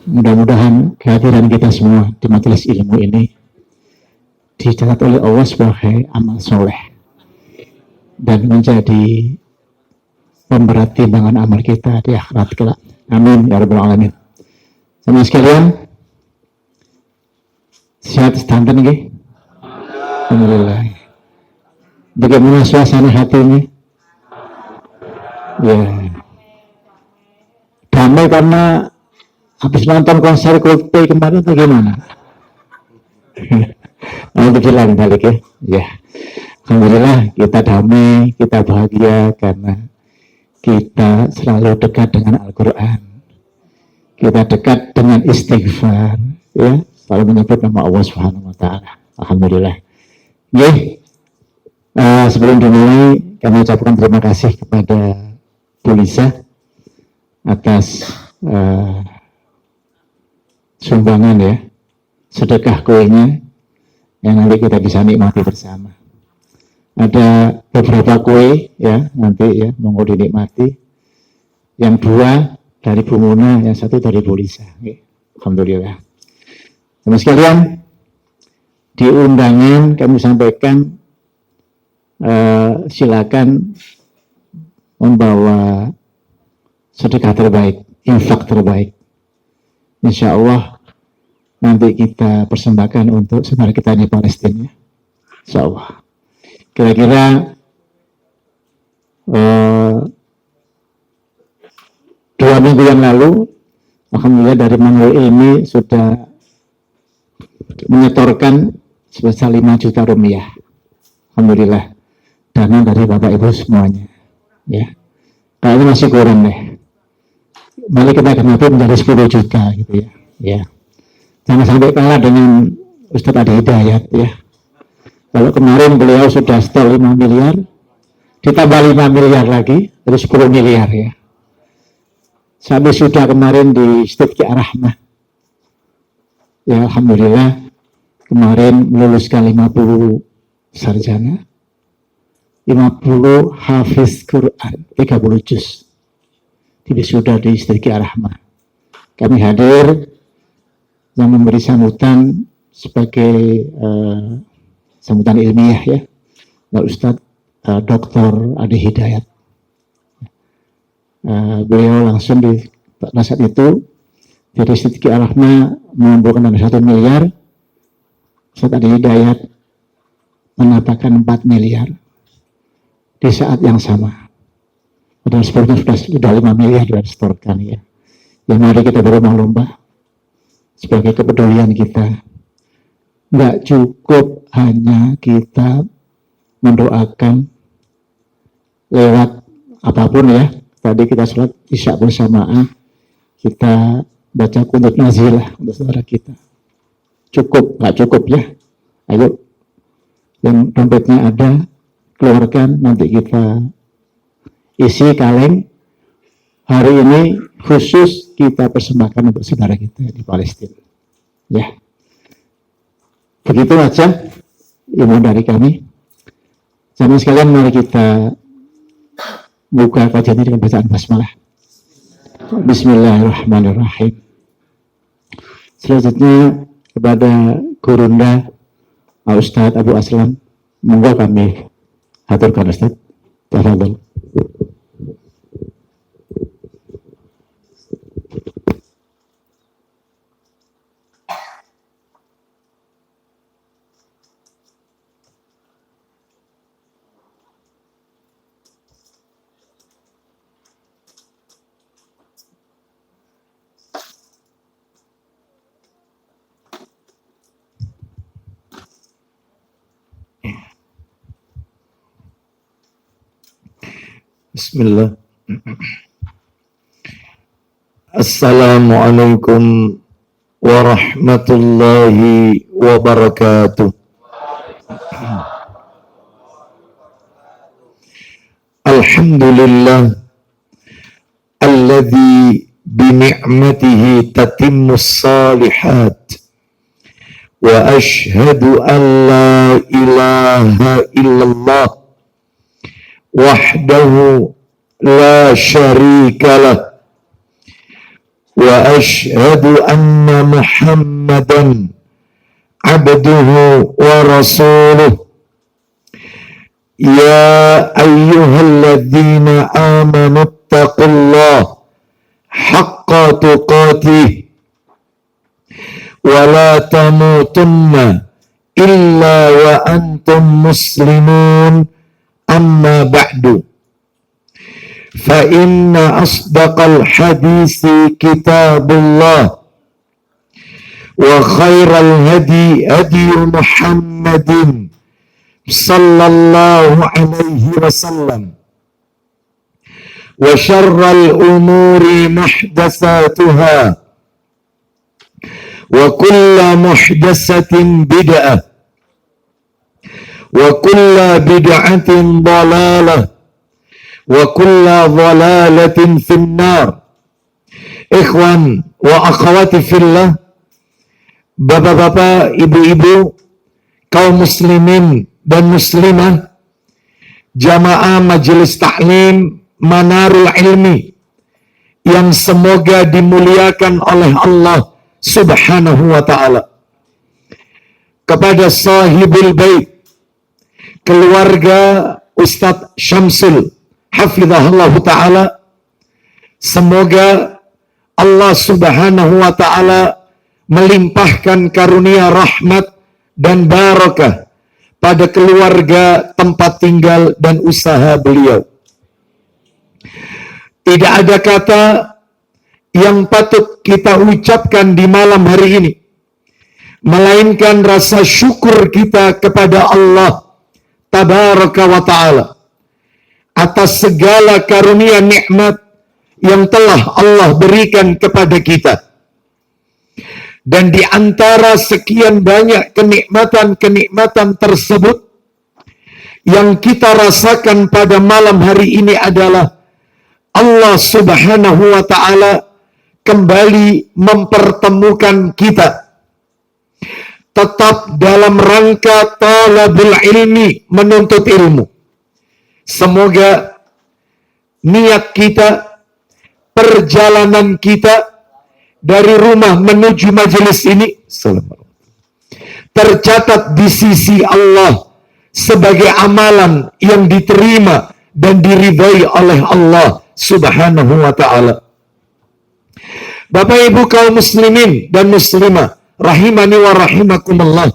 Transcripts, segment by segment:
Mudah-mudahan kehadiran kita semua di majelis ilmu ini dicatat oleh Allah sebagai amal soleh dan menjadi pemberat timbangan amal kita di akhirat kelak. Amin ya rabbal alamin. Sama sekalian, sehat sedanten nggih? Alhamdulillah. Bagaimana suasana hatinya? Ya, damai karena habis nonton konser Coldplay kemarin atau gimana? Alhamdulillah balik ya. Ya, alhamdulillah kita damai, kita bahagia karena kita selalu dekat dengan Al-Quran. Kita dekat dengan istighfar, ya, selalu menyebut nama Allah Subhanahu Wa Taala. Alhamdulillah. Ya, sebelum dimulai, kami ucapkan terima kasih kepada Bu Lisa atas sumbangan ya, sedekah kuenya yang nanti kita bisa nikmati bersama. Ada beberapa kue ya nanti ya mau dinikmati. Yang 2 dari Bu Muna, yang 1 dari Bu Lisa. Alhamdulillah. Teman sekalian, di undangan kami sampaikan silakan membawa sedekah terbaik, infak terbaik. Insya Allah nanti kita persembahkan untuk saudara kita di Palestina. Insya Allah. Kira-kira 2 minggu yang lalu, alhamdulillah dari Manul Ilmi sudah menyetorkan sebesar 5 juta rupiah. Alhamdulillah. Dana dari Bapak Ibu semuanya. Ya. Kayaknya masih kurang deh. Mari kita kenapa menjadi 10 juta gitu ya. Ya. Jangan sampai kalah dengan Ustadz Adi Hidayat ya. Kalau kemarin beliau sudah setel 5 miliar, ditambah 5 miliar lagi, terus 10 miliar ya. Sampai sudah kemarin di Sidki Ar-Rahmah. Ya alhamdulillah kemarin meluluskan 50 sarjana, 50 hafiz Quran, 30 juz. Sudah di Sidki Ar-Rahmah. Kami hadir yang memberi sambutan sebagai sambutan ilmiah ya, Ustadz Dr. Adi Hidayat. Beliau langsung di saat itu dari Sidki Ar-Rahmah mengumpulkan 1 miliar. Ustadz Adi Hidayat mengatakan 4 miliar di saat yang sama. Padahal sebetulnya sudah 5 miliar disetorkan ya. Yang mari kita berlomba-lomba sebagai kepedulian kita. Nggak cukup hanya kita mendoakan lewat apapun ya. Tadi kita sholat isya bersamaan, kita baca qunut nazilah untuk saudara kita. Cukup, nggak cukup ya. Ayo, yang dompetnya ada, keluarkan, nanti kita isi kaleng. Hari ini khusus kita persembahkan untuk saudara kita di Palestina. Ya. Begitu aja ilmu dari kami. Sama sekalian mari kita buka kajian dengan bacaan basmalah. Bismillahirrahmanirrahim. Selanjutnya kepada Gurunda Ustadz Abu Aslam, monggo kami aturkan Ustadz. Tafadhol. Bismillah. Assalamualaikum warahmatullahi wabarakatuh. Alhamdulillah alladzi bini'matihi tatimmus salihat wa ashhadu an la ilaha illallah wahdahu la syarika lah وأشهد أن محمدا عبده ورسوله يا أيها الذين آمنوا اتقوا الله حق تقاته ولا تموتن إلا وأنتم مسلمون أما بعد فإن أصدق الحديث كتاب الله وخير الهدي هدي محمد صلى الله عليه وسلم وشر الأمور محدثاتها وكل محدثة بدعة وكل بدعة ضلالة وكل ضلالة في النار. Ikhwan wa akhwati fillah, bapak-bapak, ibu-ibu, kaum muslimin dan muslimah, jamaah majelis taklim Manarul Ilmi yang semoga dimuliakan oleh Allah Subhanahu wa ta'ala. Kepada sahibul bait, keluarga Ustadz Syamsul hafizahullah ta'ala, semoga Allah Subhanahu wa ta'ala melimpahkan karunia rahmat dan barakah pada keluarga, tempat tinggal dan usaha beliau. Tidak ada kata yang patut kita ucapkan di malam hari ini melainkan rasa syukur kita kepada Allah tabaraka wa ta'ala atas segala karunia nikmat yang telah Allah berikan kepada kita. Dan di antara sekian banyak kenikmatan-kenikmatan tersebut, yang kita rasakan pada malam hari ini adalah Allah Subhanahu wa ta'ala kembali mempertemukan kita tetap dalam rangka talabul ilmi, menuntut ilmu. Semoga niat kita, perjalanan kita dari rumah menuju majelis ini tercatat di sisi Allah sebagai amalan yang diterima dan diridhai oleh Allah Subhanahu wa ta'ala. Bapak Ibu kaum muslimin dan muslimah rahimani wa rahimakumullah,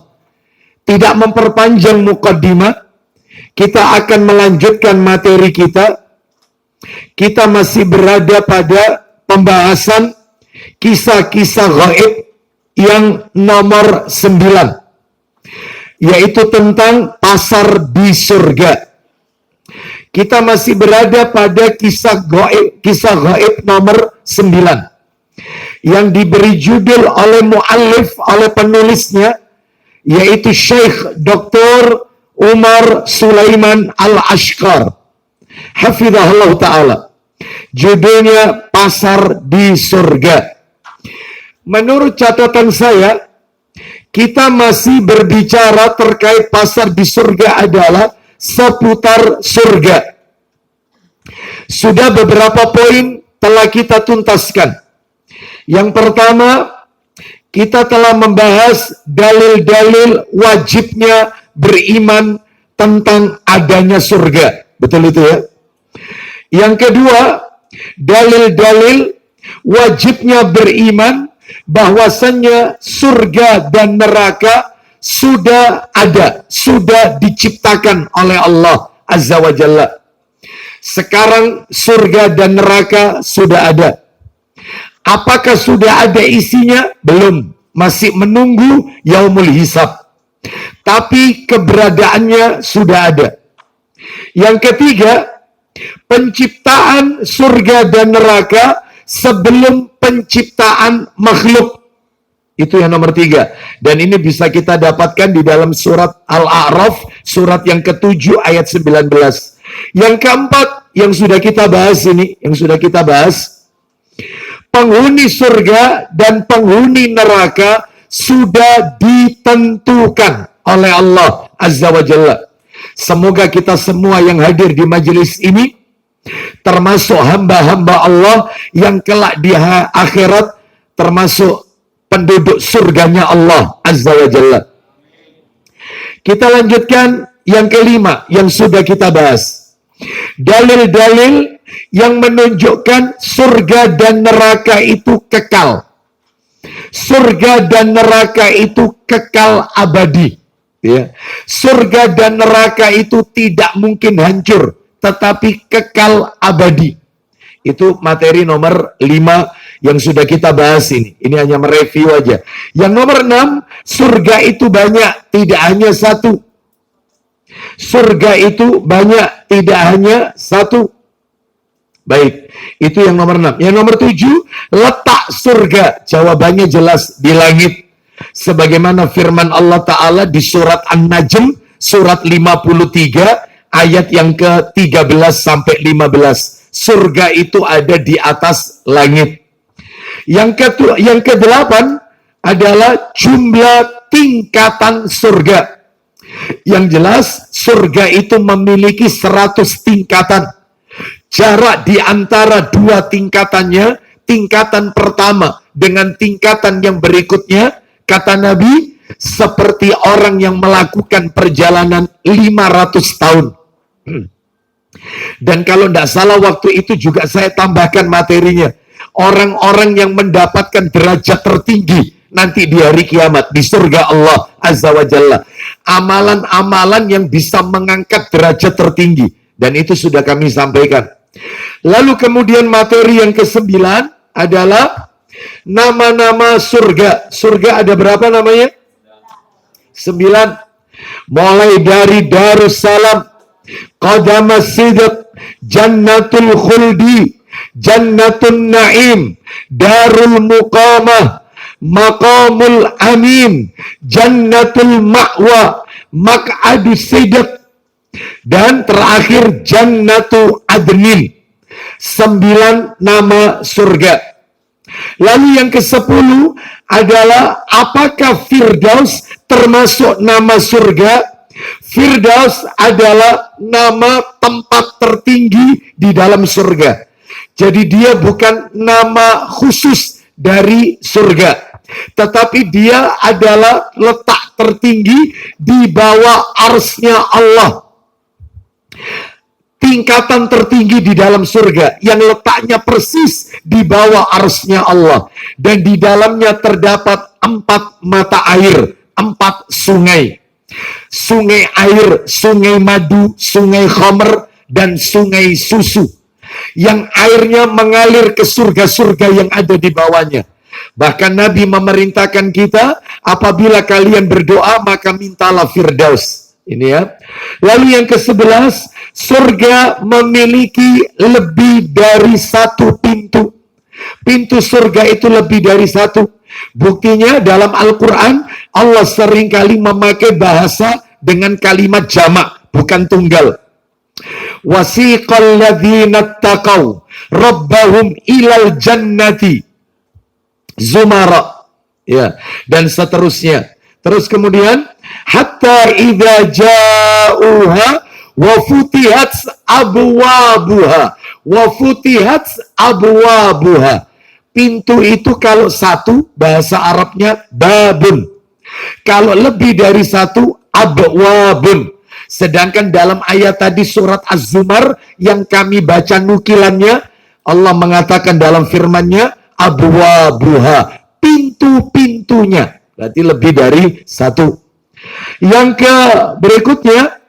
tidak memperpanjang muqaddimah, kita akan melanjutkan materi kita. Kita masih berada pada pembahasan kisah-kisah gaib yang nomor 9, yaitu tentang pasar di surga. Kita masih berada pada kisah gaib nomor 9 yang diberi judul oleh muallif, oleh penulisnya, yaitu Syekh Dr. Umar Sulaiman Al-Ashqar hafizahullah ta'ala. Judulnya Pasar di Surga. Menurut catatan saya, kita masih berbicara terkait pasar di surga adalah seputar surga. Sudah beberapa poin telah kita tuntaskan. Yang pertama, kita telah membahas dalil-dalil wajibnya beriman tentang adanya surga. Betul itu ya? Yang kedua, dalil-dalil wajibnya beriman bahwasannya surga dan neraka sudah ada, sudah diciptakan oleh Allah Azza wa Jalla. Sekarang surga dan neraka sudah ada. Apakah sudah ada isinya? Belum. Masih menunggu yaumul hisab. Tapi keberadaannya sudah ada. Yang ketiga, penciptaan surga dan neraka sebelum penciptaan makhluk. Itu yang nomor 3. Dan ini bisa kita dapatkan di dalam surat Al-A'raf, surat yang ke-7 ayat 19. Yang keempat, yang sudah kita bahas ini, penghuni surga dan penghuni neraka sudah ditentukan oleh Allah Azza wa Jalla. Semoga kita semua yang hadir di majelis ini termasuk hamba-hamba Allah yang kelak di akhirat termasuk penduduk surganya Allah Azza wa Jalla. Kita lanjutkan yang kelima yang sudah kita bahas. Dalil-dalil yang menunjukkan surga dan neraka itu kekal. Surga dan neraka itu kekal abadi. Ya. Surga dan neraka itu tidak mungkin hancur, tetapi kekal abadi. Itu materi nomor 5 yang sudah kita bahas ini. Ini hanya mereview aja. Yang nomor 6, surga itu banyak, tidak hanya satu. Surga itu banyak, tidak hanya satu. Baik, itu yang nomor 6. Yang nomor 7, letak surga. Jawabannya jelas di langit. Sebagaimana firman Allah Ta'ala di surat An-Najm, surat 53, ayat yang ke-13 sampai 15. Surga itu ada di atas langit. Yang ke-8 adalah jumlah tingkatan surga. Yang jelas, surga itu memiliki 100 tingkatan. Jarak di antara dua tingkatannya, tingkatan pertama dengan tingkatan yang berikutnya, kata Nabi, seperti orang yang melakukan perjalanan 500 tahun. Dan kalau tidak salah waktu itu juga saya tambahkan materinya. Orang-orang yang mendapatkan derajat tertinggi nanti di hari kiamat, di surga Allah Azza wa Jalla. Amalan-amalan yang bisa mengangkat derajat tertinggi. Dan itu sudah kami sampaikan. Lalu kemudian materi yang ke-9 adalah nama-nama surga. Surga ada berapa namanya? 9. Mulai dari Darussalam, Qadamas Sidq, Jannatul Khuldi, Jannatun Naim, Darul Muqamah, Maqamul Amin, Jannatul Ma'wa, Maq'adu Sidq, dan terakhir Jannatu Adnin. 9 nama surga. Lalu yang ke-10 adalah apakah Firdaus termasuk nama surga? Firdaus adalah nama tempat tertinggi di dalam surga. Jadi dia bukan nama khusus dari surga, tetapi dia adalah letak tertinggi di bawah arsy-Nya Allah. Tingkatan tertinggi di dalam surga yang letaknya persis di bawah arsy-Nya Allah. Dan di dalamnya terdapat 4 mata air, 4 sungai. Sungai air, sungai madu, sungai khamr, dan sungai susu. Yang airnya mengalir ke surga-surga yang ada di bawahnya. Bahkan Nabi memerintahkan kita, apabila kalian berdoa, maka mintalah Firdaus. Ini ya. Lalu yang ke-11, surga memiliki lebih dari 1 pintu. Pintu surga itu lebih dari 1. Buktinya dalam Al-Quran, Allah seringkali memakai bahasa dengan kalimat jamak, bukan tunggal. Wasiqal ladzina taqaw rabbahum ilal jannati zumara. Ya, dan seterusnya. Terus kemudian, hatta idza ja'uha wa futihat abwabuha wa futihat abwabuha. Pintu itu kalau 1 bahasa Arabnya babun. Kalau lebih dari 1 abwabun. Sedangkan dalam ayat tadi surat Az-Zumar yang kami baca nukilannya, Allah mengatakan dalam firman-Nya abwabuha, pintu-pintunya. Berarti lebih dari 1. Yang ke berikutnya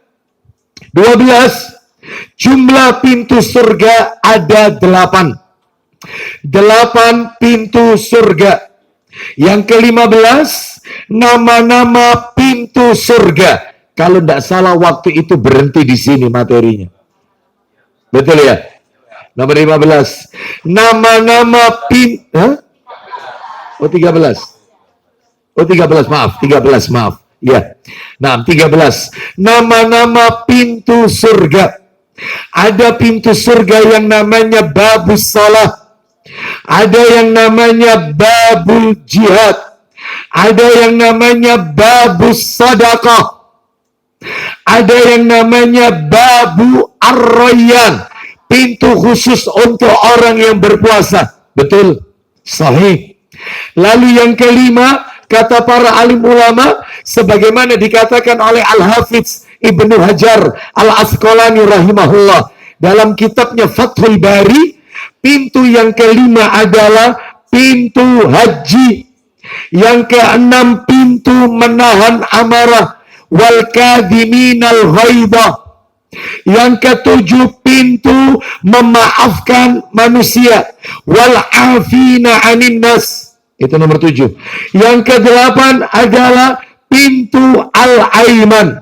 12. Jumlah pintu surga ada 8. 8 pintu surga. Yang ke-15, nama-nama pintu surga. Kalau tidak salah waktu itu berhenti di sini materinya. Betul ya? Nomor 15. Nama-nama pintu. Oh 13. Oh 13, maaf. 13, maaf. Ya. Nah, 13. Nama-nama pintu surga. Ada pintu surga yang namanya Babus Salah. Ada yang namanya Babul Jihad. Ada yang namanya Babus Sadaqah. Ada yang namanya Babu Ar-Rayyan. pintu khusus untuk orang yang berpuasa. Betul, sahih. Lalu yang kelima, kata para alim ulama, sebagaimana dikatakan oleh Al-Hafidz Ibnu Hajar Al-Asqalani rahimahullah dalam kitabnya Fathul Bari, pintu yang kelima adalah pintu haji. Yang keenam, pintu menahan amarah, wal kadhiminal ghaidha. Yang ketujuh, pintu memaafkan manusia, wal afina anin nas. Itu nomor 7. Yang kedelapan adalah pintu al-aiman.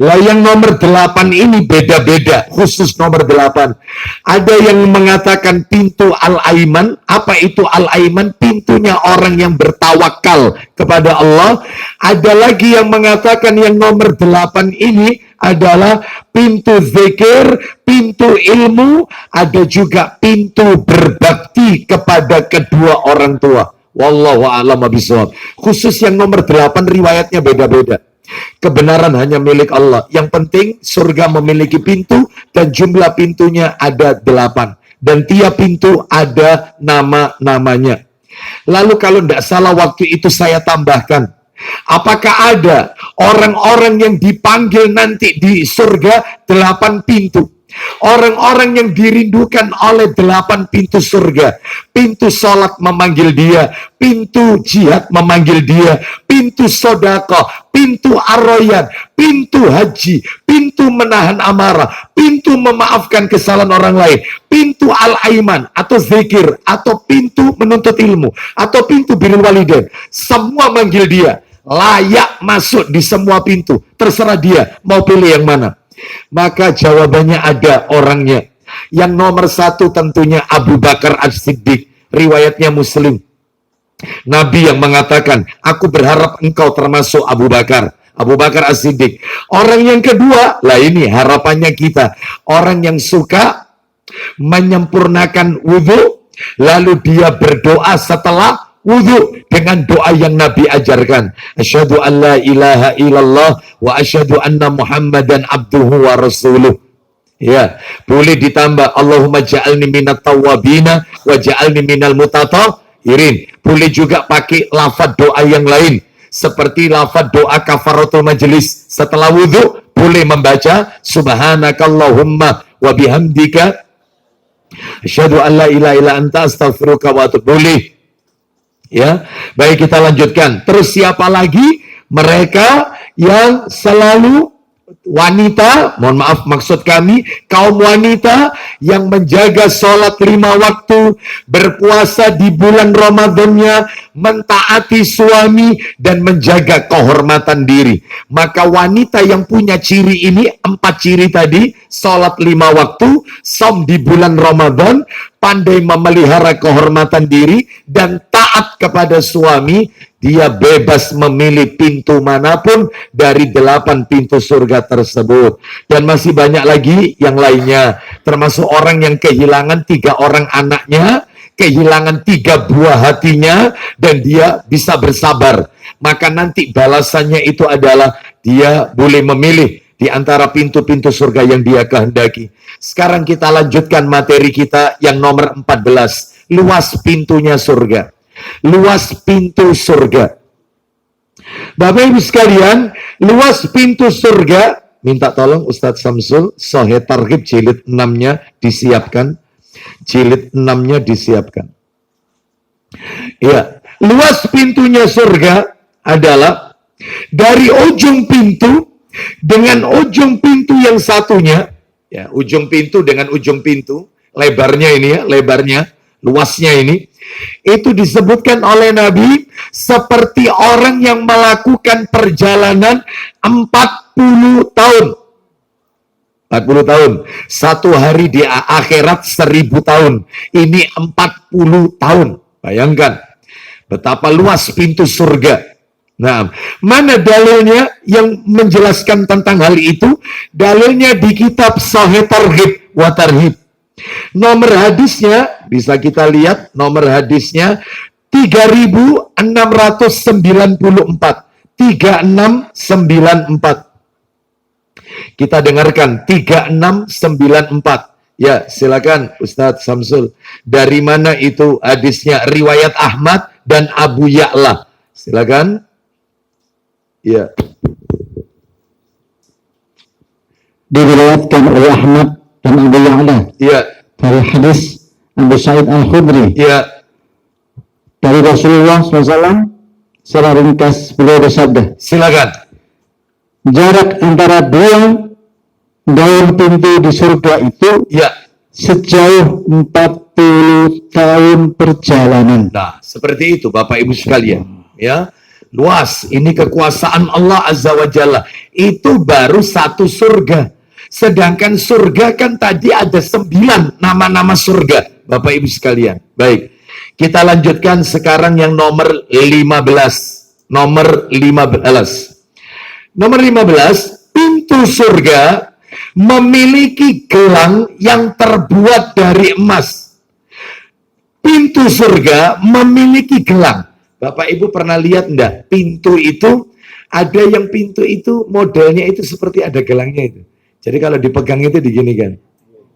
Lah yang nomor 8 ini beda-beda, khusus nomor 8. Ada yang mengatakan pintu al-aiman. Apa itu al-aiman? Pintunya orang yang bertawakal kepada Allah. Ada lagi yang mengatakan yang nomor 8 ini adalah pintu zikir, pintu ilmu, ada juga pintu berbakti kepada kedua orang tua. Wallahu a'lam bishawab. Khusus yang nomor 8 riwayatnya beda-beda. Kebenaran hanya milik Allah. Yang penting surga memiliki pintu dan jumlah pintunya ada 8. Dan tiap pintu ada nama-namanya. Lalu kalau tidak salah waktu itu saya tambahkan, apakah ada orang-orang yang dipanggil nanti di surga 8 pintu? Orang-orang yang dirindukan oleh 8 pintu surga. Pintu sholat memanggil dia, pintu jihad memanggil dia, pintu sodaqah, pintu arroyan, pintu haji, pintu menahan amarah, pintu memaafkan kesalahan orang lain, pintu al-aiman atau zikir, atau pintu menuntut ilmu, atau pintu birrul walidain. Semua manggil dia, layak masuk di semua pintu. Terserah dia mau pilih yang mana. Maka jawabannya ada orangnya. Yang nomor 1 tentunya Abu Bakar As-Siddiq. Riwayatnya Muslim. Nabi yang mengatakan, aku berharap engkau termasuk Abu Bakar. Abu Bakar As-Siddiq. Orang yang kedua, lah ini harapannya kita. Orang yang suka menyempurnakan wudhu, lalu dia berdoa setelah wudhu dengan doa yang Nabi ajarkan. Asyhadu an la ilaha illallah wa asyhadu anna Muhammadan abduhu wa rasuluh. Ya, boleh ditambah Allahumma ja'alni minat tawwabina wa ja'alni minal mutatahhirin. Boleh juga pakai lafaz doa yang lain seperti lafaz doa kafaratul majelis. Setelah wudhu boleh membaca subhanakallahumma wa bihamdika asyhadu an la ilaha illa anta astaghfiruka wa atubu ilaik. Ya, baik, kita lanjutkan. Terus siapa lagi? Mereka yang selalu wanita, mohon maaf maksud kami, kaum wanita yang menjaga sholat 5 waktu, berpuasa di bulan Ramadannya, mentaati suami, dan menjaga kehormatan diri. Maka wanita yang punya ciri ini, 4 ciri tadi, sholat 5 waktu, som di bulan Ramadan, pandai memelihara kehormatan diri, dan taat kepada suami, dia bebas memilih pintu manapun dari 8 pintu surga tersebut. Dan masih banyak lagi yang lainnya, termasuk orang yang kehilangan 3 orang anaknya, kehilangan 3 buah hatinya, dan dia bisa bersabar. Maka nanti balasannya itu adalah dia boleh memilih di antara pintu-pintu surga yang dia kehendaki. Sekarang kita lanjutkan materi kita yang nomor 14. Luas pintunya surga. Luas pintu surga. Bapak Ibu sekalian, luas pintu surga. Minta tolong Ustadz Samsul, Sahih Targhib jilid 6-nya disiapkan. Jilid 6-nya disiapkan. Ya, luas pintunya surga adalah dari ujung pintu dengan ujung pintu yang satunya. Ya, ujung pintu dengan ujung pintu, lebarnya ini ya, lebarnya, luasnya ini, itu disebutkan oleh Nabi seperti orang yang melakukan perjalanan 40 tahun. 40 tahun. Satu hari di akhirat 1000 tahun. Ini 40 tahun. Bayangkan betapa luas pintu surga. Nah, mana dalilnya yang menjelaskan tentang hal itu? Dalilnya di kitab Sahih Targhib wa Tarhib. Nomor hadisnya, bisa kita lihat nomor hadisnya 3694. 3694. Kita dengarkan 3694. Ya, silakan Ustadz Samsul. Dari mana itu hadisnya? Riwayat Ahmad dan Abu Ya'la. Silakan. Ya. Diriwayatkan oleh Ahmad dan Abu Ya'la Ya. dari hadis Abu Sa'id Al-Khudri Ya. dari Rasulullah SAW. Secara ringkas beliau bersabda, Silakan. jarak antara dua daun pintu di surga itu Ya. sejauh 40 tahun perjalanan. Nah, seperti itu Bapak Ibu sekalian. Ya. Luas, ini kekuasaan Allah Azza wa Jalla. Itu baru satu surga. Sedangkan surga kan tadi ada 9 nama-nama surga. Bapak Ibu sekalian. Baik. Kita lanjutkan sekarang yang nomor 15. Nomor 15. Nomor 15, pintu surga memiliki gelang yang terbuat dari emas. Pintu surga memiliki gelang. Bapak Ibu pernah lihat enggak? Pintu itu, ada yang pintu itu modelnya itu seperti ada gelangnya itu. Jadi kalau dipegang itu diginikan.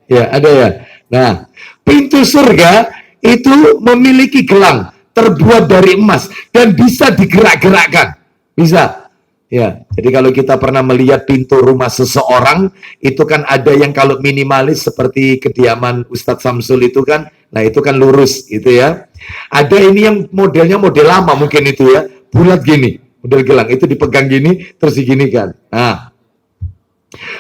Ya, ada ya. Nah, pintu surga itu memiliki gelang terbuat dari emas dan bisa digerak-gerakkan. Bisa. Ya, jadi kalau kita pernah melihat pintu rumah seseorang, itu kan ada yang kalau minimalis seperti kediaman Ustadz Samsul itu kan, nah itu kan lurus gitu ya. Ada ini yang modelnya model lama mungkin itu ya, bulat gini, model gelang, itu dipegang gini, terus diginikan. Nah,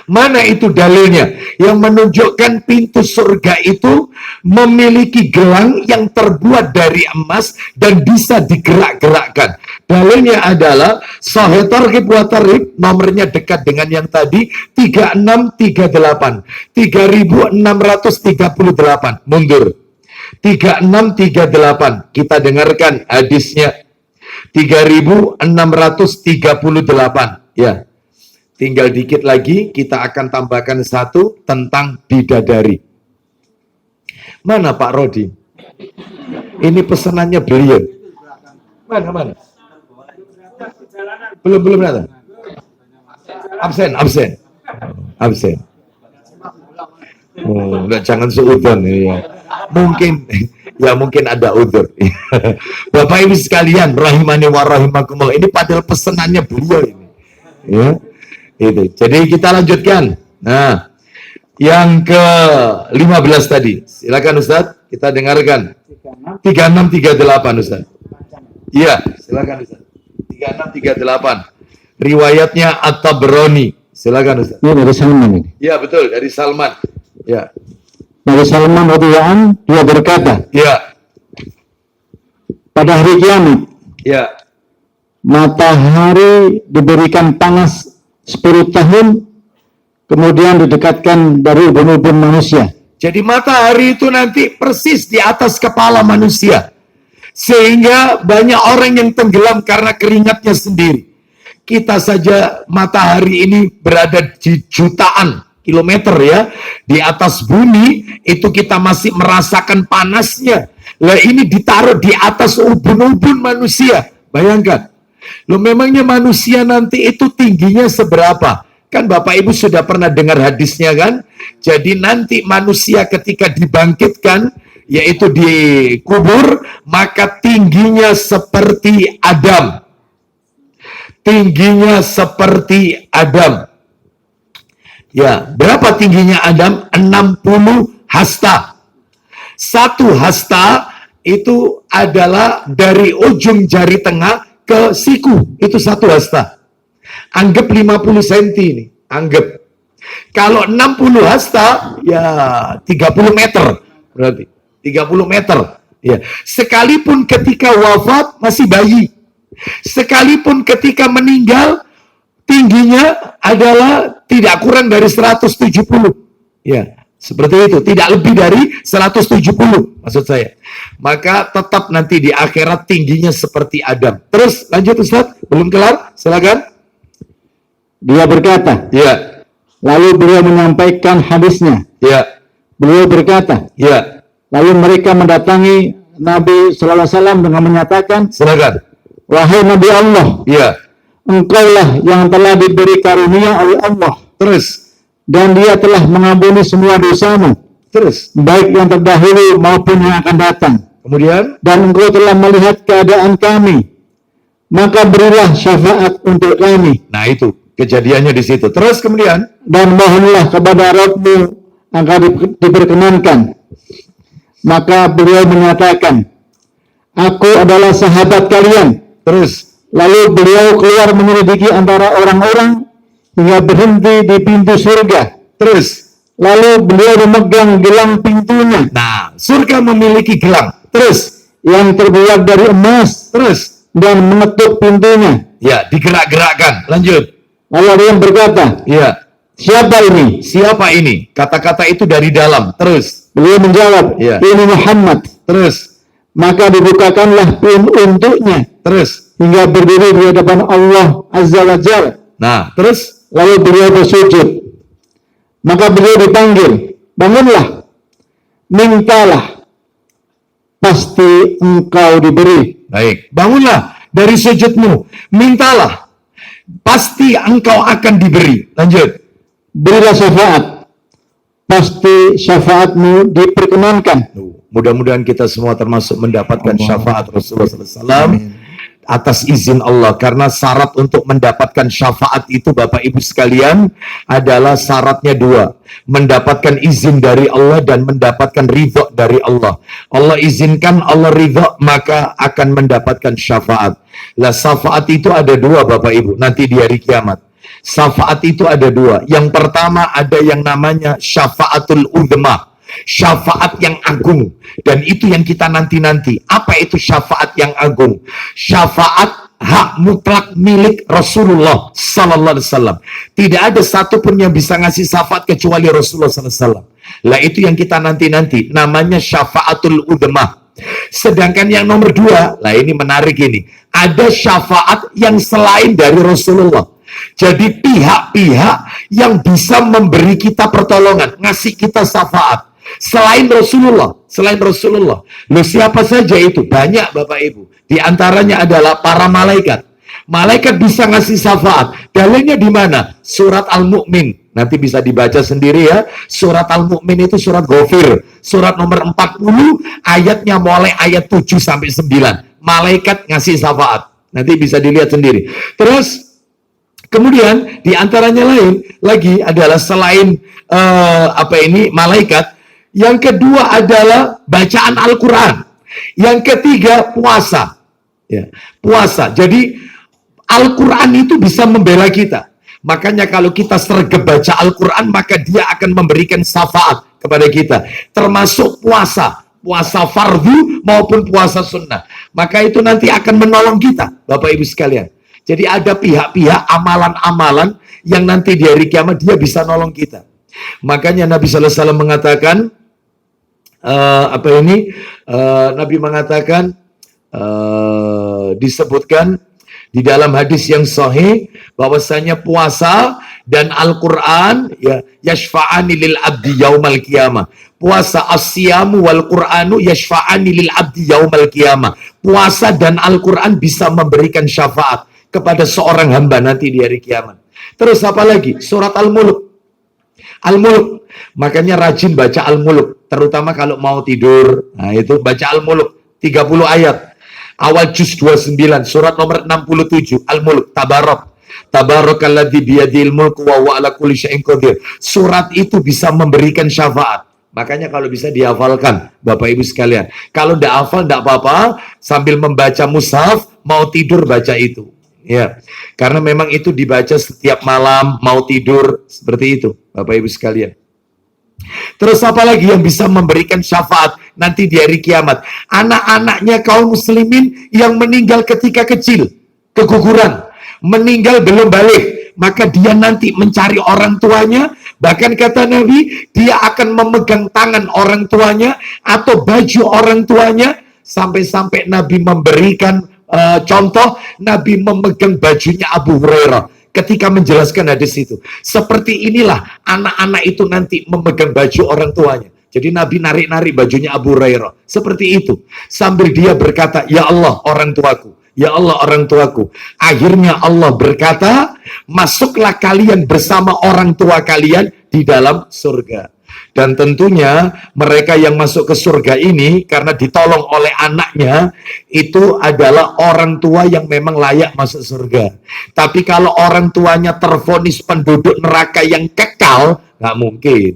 mana itu dalilnya yang menunjukkan pintu surga itu memiliki gelang yang terbuat dari emas dan bisa digerak-gerakkan. Dalilnya adalah Sahih Targhib wa Tarhib, nomornya dekat dengan yang tadi, 3638 3638 mundur 3638. Kita dengarkan hadisnya 3638 ya. Tinggal dikit lagi, kita akan tambahkan satu tentang bidadari. Mana Pak Rodi? Ini pesanannya beliau. Mana? Belum datang. Absen. Oh, enggak, jangan seudon ya. Mungkin ada udzur. Bapak Ibu sekalian, rahimani wa rahimakumullah. Ini padahal pesanannya beliau ini. Ya. Itu. Jadi kita lanjutkan. Nah, yang ke-15 tadi. Silakan Ustaz, kita dengarkan. 3638 Ustaz. Iya, silakan Ustaz. 3638. Riwayatnya At-Tabrani. Silakan Ustaz. Ini dari Salman ini. Iya, betul, dari Salman. Ya. Dari Salman radhiyallahu anhu, dia berkata, Ya. pada hari kiamat, Ya. matahari diberikan panas 10 tahun, kemudian didekatkan dari ubun-ubun manusia. Jadi matahari itu nanti persis di atas kepala manusia. Sehingga banyak orang yang tenggelam karena keringatnya sendiri. Kita saja matahari ini berada di jutaan kilometer ya. Di atas bumi itu kita masih merasakan panasnya. Lah ini ditaruh di atas ubun-ubun manusia. Bayangkan. Loh memangnya manusia nanti itu tingginya seberapa? Kan Bapak Ibu sudah pernah dengar hadisnya kan? Jadi nanti manusia ketika dibangkitkan, yaitu dikubur, maka tingginya seperti Adam. Tingginya seperti Adam. Ya, berapa tingginya Adam? 60 hasta. 1 hasta itu adalah dari ujung jari tengah ke siku, itu 1 hasta. Anggap 50 cm ini, anggap. Kalau 60 hasta, ya 30 meter. Berarti 30 meter. Ya. Sekalipun ketika wafat masih bayi. Sekalipun ketika meninggal, tingginya adalah tidak kurang dari 170. Ya. Seperti itu, tidak lebih dari 170 maksud saya. Maka tetap nanti di akhirat tingginya seperti Adam. Terus lanjut Ustaz, belum kelar? Silakan. Dia berkata, Ya. lalu beliau menyampaikan hadisnya. Ya. Beliau berkata, Ya. lalu mereka mendatangi Nabi sallallahu alaihi wasallam dengan menyatakan, Silakan. wahai Nabi Allah, Ya. engkaulah yang telah diberi karunia oleh Allah, Terus. dan dia telah mengampuni semua dosamu. Terus, baik yang terdahulu maupun yang akan datang. kemudian, Dan engkau telah melihat keadaan kami, maka berilah syafaat untuk kami. nah itu kejadiannya di situ. Terus kemudian, Dan mohonlah kepada Rabb-Mu agar diperkenankan. Maka beliau menyatakan, aku adalah sahabat kalian. terus, Lalu beliau keluar menyelidiki antara orang-orang hingga berhenti di pintu surga. terus. Lalu beliau memegang gelang pintunya Nah, surga memiliki gelang. Terus, yang terbuat dari emas terus. dan mengetuk pintunya. Ya, digerak-gerakkan. Lanjut. Lalu ada yang berkata, Ya, siapa ini? siapa ini? Kata-kata itu dari dalam. Terus, Beliau menjawab, Ya. ini Muhammad. terus, Maka dibukakanlah pintu untuknya terus. hingga berdiri di hadapan Allah Azza wa Jalla. Nah, terus. Lalu beliau bersujud. Maka beliau dipanggil, bangunlah, mintalah, pasti engkau diberi. Baik, bangunlah dari sujudmu. Mintalah. Pasti engkau akan diberi. Lanjut. Berilah syafaat, pasti syafaatmu diperkenankan. Mudah-mudahan kita semua termasuk mendapatkan syafaat Rasulullah SAW atas izin Allah. Karena syarat untuk mendapatkan syafaat itu Bapak Ibu sekalian adalah syaratnya dua. Mendapatkan izin dari Allah dan mendapatkan ridho dari Allah. Allah izinkan, Allah ridho, maka akan mendapatkan syafaat. Lah syafaat itu ada dua Bapak Ibu nanti di hari kiamat. Syafaat itu ada dua. Yang pertama ada yang namanya syafaatul udhma. Syafaat yang agung, dan itu yang kita nanti-nanti. Apa itu syafaat yang agung? Syafaat hak mutlak milik Rasulullah Sallallahu Alaihi Wasallam. Tidak ada satupun yang bisa ngasih syafaat kecuali Rasulullah Sallallahu Alaihi Wasallam. Lah itu yang kita nanti-nanti. Namanya syafaatul udhma. Sedangkan yang nomor dua, lah ini menarik ini. Ada syafaat yang selain dari Rasulullah. Jadi pihak-pihak yang bisa memberi kita pertolongan, ngasih kita syafaat. Selain Rasulullah. Loh siapa saja itu? Banyak Bapak Ibu. Di antaranya adalah para malaikat. Malaikat bisa ngasih syafaat. Dalilnya di mana? Surat Al-Mu'min. Nanti bisa dibaca sendiri ya. Surat Al-Mu'min itu surat Ghafir. Surat nomor 40, ayatnya mulai ayat 7 sampai 9. Malaikat ngasih syafaat. Nanti bisa dilihat sendiri. Terus kemudian di antaranya lain lagi adalah selain malaikat. Yang kedua adalah bacaan Al-Quran. Yang ketiga puasa. Ya, puasa. Jadi Al-Quran itu bisa membela kita. Makanya kalau kita sergap baca Al-Quran, maka dia akan memberikan syafaat kepada kita. Termasuk puasa. Puasa fardu maupun puasa sunnah. Maka itu nanti akan menolong kita, Bapak Ibu sekalian. Jadi ada pihak-pihak amalan-amalan yang nanti di hari kiamat dia bisa nolong kita. Makanya Nabi Sallallahu Alaihi Wasallam mengatakan, Nabi mengatakan, disebutkan di dalam hadis yang sahih bahwasanya puasa dan Al-Quran ya yashfa'ani lil abdi yaumal qiyamah. Puasa as-siyamu wal Qur'anu yashfa'ani lil abdi yaumal qiyamah. Puasa dan Al-Quran bisa memberikan syafaat kepada seorang hamba nanti di hari kiamat. Terus apa lagi? Surat Al-Mulk. Al-Mulk. Makanya rajin baca Al-Mulk, terutama kalau mau tidur. Nah, itu baca Al-Mulk 30 ayat. Awal juz 29, surat nomor 67, Al-Mulk, Tabarakalladzi biyadil mulku wa huwa ala kulli syai'in qadir. Surat itu bisa memberikan syafaat. Makanya kalau bisa dihafalkan, Bapak Ibu sekalian. Kalau tidak hafal, tidak apa-apa, sambil membaca mushaf, mau tidur baca itu. Ya, karena memang itu dibaca setiap malam, mau tidur, seperti itu, Bapak Ibu sekalian. Terus apa lagi yang bisa memberikan syafaat nanti di hari kiamat? Anak-anaknya kaum muslimin yang meninggal ketika kecil, keguguran, meninggal belum balik, maka dia nanti mencari orang tuanya. Bahkan kata Nabi, dia akan memegang tangan orang tuanya atau baju orang tuanya, sampai-sampai Nabi memberikan contoh, Nabi memegang bajunya Abu Hurairah ketika menjelaskan hadis itu. Seperti inilah anak-anak itu nanti memegang baju orang tuanya. Jadi Nabi narik-narik bajunya Abu Hurairah. Seperti itu. Sambil dia berkata, ya Allah orang tuaku. Ya Allah orang tuaku. Akhirnya Allah berkata, masuklah kalian bersama orang tua kalian di dalam surga. Dan tentunya mereka yang masuk ke surga ini karena ditolong oleh anaknya, itu adalah orang tua yang memang layak masuk surga. Tapi kalau orang tuanya tervonis penduduk neraka yang kekal, nggak mungkin.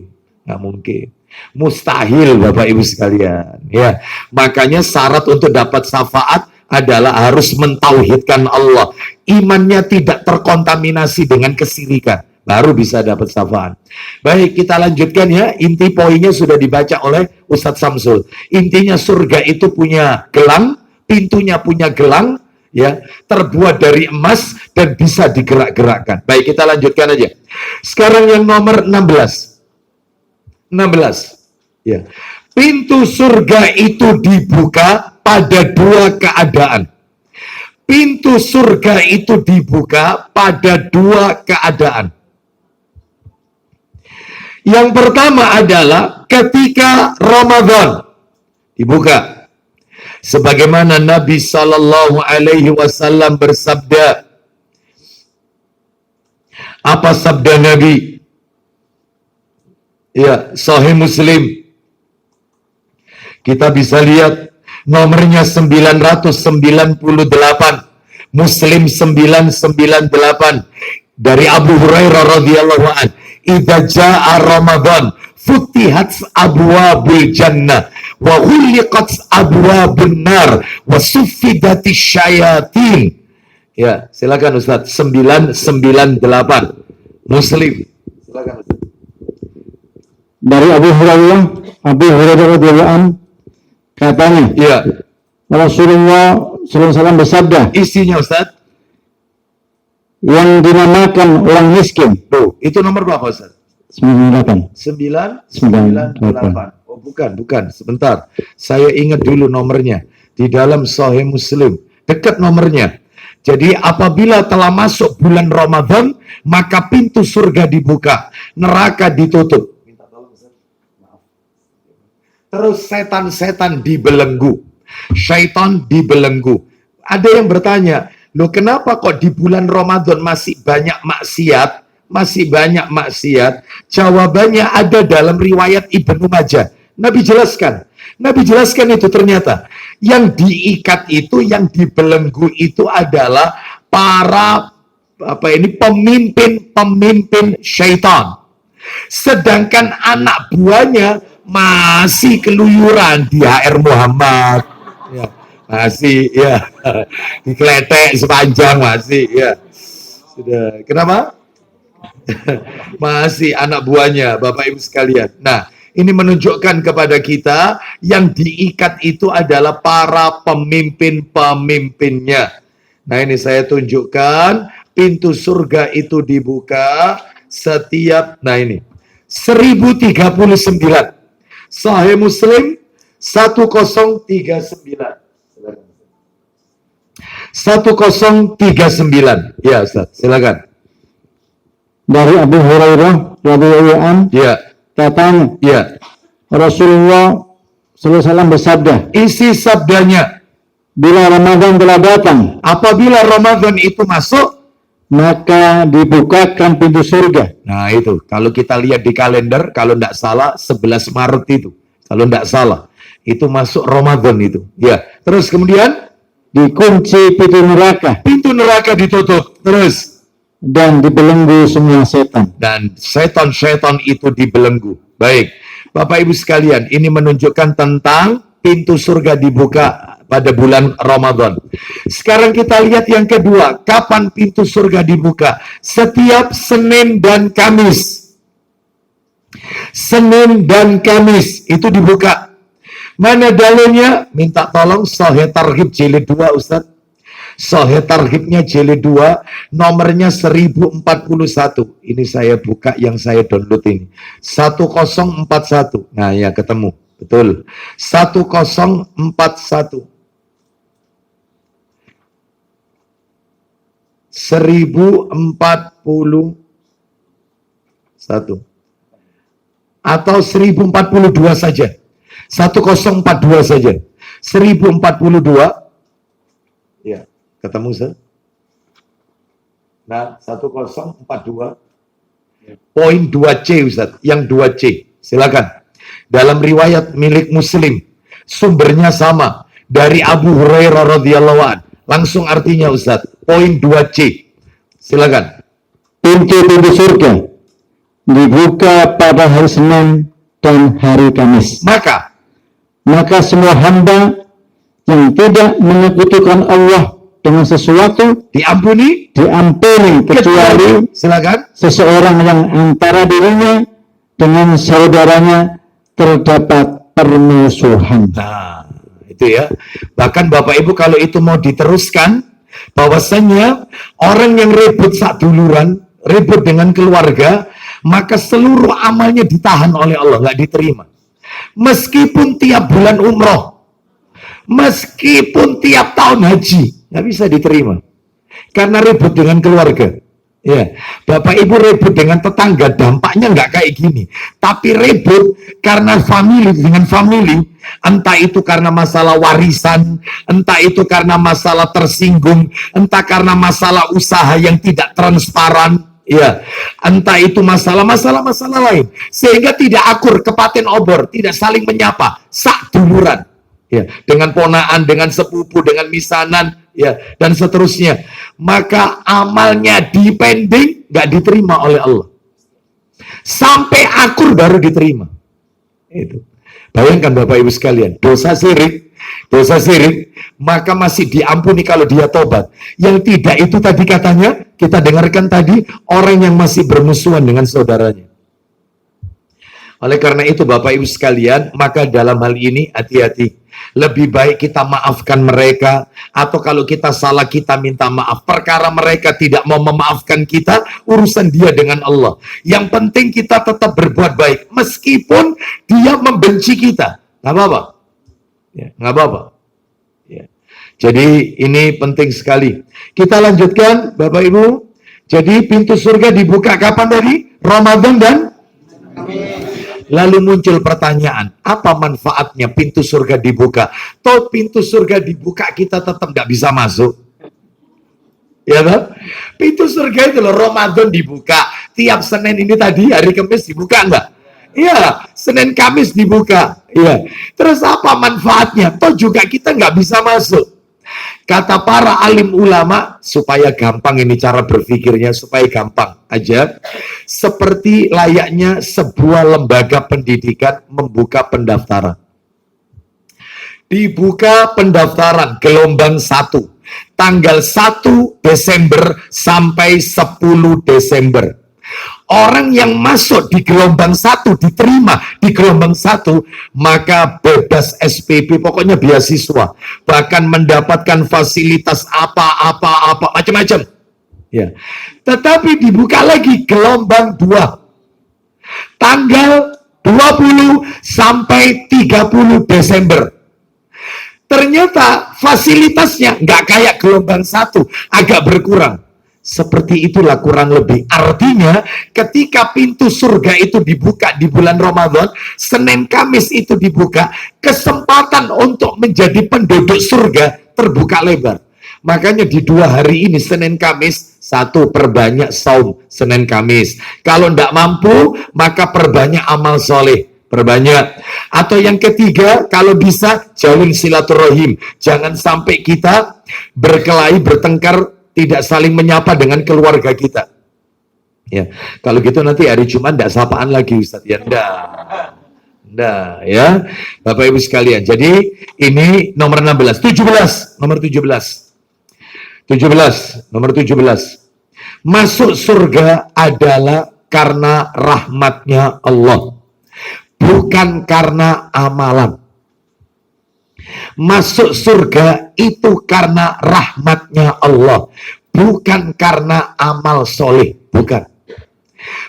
Nggak mungkin. Mustahil Bapak Ibu sekalian. Ya, makanya syarat untuk dapat syafaat adalah harus mentauhidkan Allah. Imannya tidak terkontaminasi dengan kesyirikan. Baru bisa dapat syafaat. Baik, kita lanjutkan ya. Inti poinnya sudah dibaca oleh Ustadz Samsul. Intinya surga itu punya gelang, pintunya punya gelang, ya, terbuat dari emas dan bisa digerak-gerakkan. Baik, kita lanjutkan aja. Sekarang yang nomor 16. 16. Ya. Pintu surga itu dibuka pada dua keadaan. Pintu surga itu dibuka pada dua keadaan. Yang pertama adalah ketika Ramadan dibuka. Sebagaimana Nabi Shallallahu Alaihi Wasallam bersabda. Apa sabda Nabi? Ya, Sahih Muslim. Kita bisa lihat nomornya 998. Muslim 998 dari Abu Hurairah radhiyallahu an. Idza jaa Ramadan futihat abwabul jannah wa ghuliqat abwabun nar wa suffidatis syayatin. Ya, silakan Ustaz. 998 Muslim. Silakan Ustaz. Dari Abu Hurairah radhiyallahu an katanya, Ya, Rasulullah SAW bersabda, isinya Ustaz. yang dinamakan orang miskin. Tuh, itu nomor berapa Ustaz? 98. 998. Oh, bukan. Sebentar. Saya ingat dulu nomornya. Di dalam Sahih Muslim. Dekat nomornya. Jadi apabila telah masuk bulan Ramadan, maka pintu surga dibuka. Neraka ditutup. Terus setan-setan dibelenggu. Syaitan dibelenggu. Ada yang bertanya, loh kenapa kok di bulan Ramadan masih banyak maksiat? Masih banyak maksiat? Jawabannya ada dalam riwayat Ibnu Majah. Nabi jelaskan itu ternyata. Yang diikat itu, yang dibelenggu itu adalah para pemimpin syaitan. Sedangkan anak buahnya masih keluyuran di HR Muhammad. Ya. Masih, ya, dikletek sepanjang masih, ya, sudah. Kenapa? Masih anak buahnya, Bapak Ibu sekalian. Nah, ini menunjukkan kepada kita yang diikat itu adalah para pemimpin-pemimpinnya. Nah, ini saya tunjukkan pintu surga itu dibuka setiap, nah ini 1039 Sahih Muslim 1039. 1039. Ya, Ustaz, silakan. Dari Abu Hurairah radhiyallahu an, Ya, katanya, ya. Rasulullah SAW bersabda, Isi sabdanya, bila Ramadan telah datang, apabila Ramadan itu masuk, maka dibukakan pintu surga. nah itu, kalau kita lihat di kalender, kalau tidak salah 11 Maret itu, kalau tidak salah, itu masuk Ramadan itu. Ya, terus kemudian Dikunci pintu neraka ditutup, terus dan dibelenggu semua setan. dan setan-setan itu dibelenggu. Baik, Bapak Ibu sekalian, ini menunjukkan tentang pintu surga dibuka pada bulan Ramadan. Sekarang kita lihat yang kedua, kapan pintu surga dibuka? Setiap Senin dan Kamis. Senin dan Kamis itu dibuka. Mana dalilnya? Minta tolong Sahih Targhib jilid 2 Ustaz. Sahih Targhibnya jilid 2, nomornya 1041. Ini saya buka yang saya download ini. 1041. Nah ya ketemu. Betul. 1041. 1041. Atau 1042 saja. 1042 saja. 1042. Ya, ketemu Ustaz. Nah, 1042. Poin 2C Ustaz, yang 2C. Silakan. Dalam riwayat milik Muslim, sumbernya sama dari Abu Hurairah radhiyallahu an. Langsung artinya Ustaz. Poin 2C. Silakan. Pintu-pintu surga dibuka pada hari Senin dan hari Kamis. Maka Maka semua hamba yang tidak menyekutukan Allah dengan sesuatu diampuni diampuni kecuali silakan. seseorang yang antara dirinya dengan saudaranya terdapat permusuhan. Nah, itu ya. Bahkan Bapak Ibu kalau itu mau diteruskan, bahwasannya orang yang ribut sak duluran, ribut dengan keluarga, maka seluruh amalnya ditahan oleh Allah, nggak diterima. Meskipun tiap bulan umroh, meskipun tiap tahun haji, nggak bisa diterima. Karena ribut dengan keluarga. Ya, Bapak Ibu ribut dengan tetangga, dampaknya nggak kayak gini. Tapi ribut karena family dengan family, entah itu karena masalah warisan, entah itu karena masalah tersinggung, entah karena masalah usaha yang tidak transparan, ya, entah itu masalah lain, sehingga tidak akur, kepaten obor, tidak saling menyapa, sak duluran. Ya, dengan ponaan, dengan sepupu, dengan misanan, ya, dan seterusnya. Maka amalnya dipending, nggak diterima oleh Allah. Sampai akur baru diterima. Itu. Bayangkan Bapak Ibu sekalian, dosa syirik, maka masih diampuni kalau dia tobat. Yang tidak itu tadi katanya, kita dengarkan tadi, orang yang masih bermusuhan dengan saudaranya. Oleh karena itu Bapak Ibu sekalian, maka dalam hal ini hati-hati. Lebih baik kita maafkan mereka, atau kalau kita salah kita minta maaf. Perkara mereka tidak mau memaafkan kita, urusan dia dengan Allah. Yang penting kita tetap berbuat baik, meskipun dia membenci kita. Nggak apa-apa. Ya, nggak apa-apa. Ya. Jadi ini penting sekali. Kita lanjutkan Bapak Ibu. Jadi pintu surga dibuka kapan tadi? Ramadan dan lalu muncul pertanyaan, apa manfaatnya pintu surga dibuka? Toh pintu surga dibuka kita tetap nggak bisa masuk. Ya kan? Pintu surga itu loh, Ramadan dibuka. Tiap Senin ini tadi, hari Kamis dibuka nggak? Iya, Senin Kamis dibuka. Iya. Terus apa manfaatnya? Toh juga kita nggak bisa masuk. Kata para alim ulama, supaya gampang ini cara berpikirnya, supaya gampang aja, seperti layaknya sebuah lembaga pendidikan membuka pendaftaran. Dibuka pendaftaran gelombang 1, tanggal 1 Desember sampai 10 Desember. Orang yang masuk di gelombang 1, diterima di gelombang 1, maka bebas SPP, pokoknya beasiswa, bahkan mendapatkan fasilitas apa macam-macam. Ya. Tetapi dibuka lagi gelombang 2, tanggal 20 sampai 30 Desember. Ternyata fasilitasnya nggak kayak gelombang 1, agak berkurang. Seperti itulah kurang lebih. Artinya ketika pintu surga itu dibuka di bulan Ramadan, Senin Kamis itu dibuka, kesempatan untuk menjadi penduduk surga terbuka lebar. Makanya di 2 hari ini, Senin Kamis, 1, perbanyak saum Senin Kamis. Kalau tidak mampu, maka perbanyak amal soleh. Perbanyak. Atau yang ketiga, kalau bisa jalin silaturahim. Jangan sampai kita berkelahi, bertengkar, tidak saling menyapa dengan keluarga kita. Ya, kalau gitu nanti hari Jumat tidak sapaan lagi Ustaz. Ya, enggak, ya. Bapak Ibu sekalian. Jadi ini nomor 16, 17, nomor 17. 17, nomor 17. Masuk surga adalah karena rahmatnya Allah, bukan karena amalan. Masuk surga itu karena rahmatnya Allah, bukan karena amal soleh, bukan.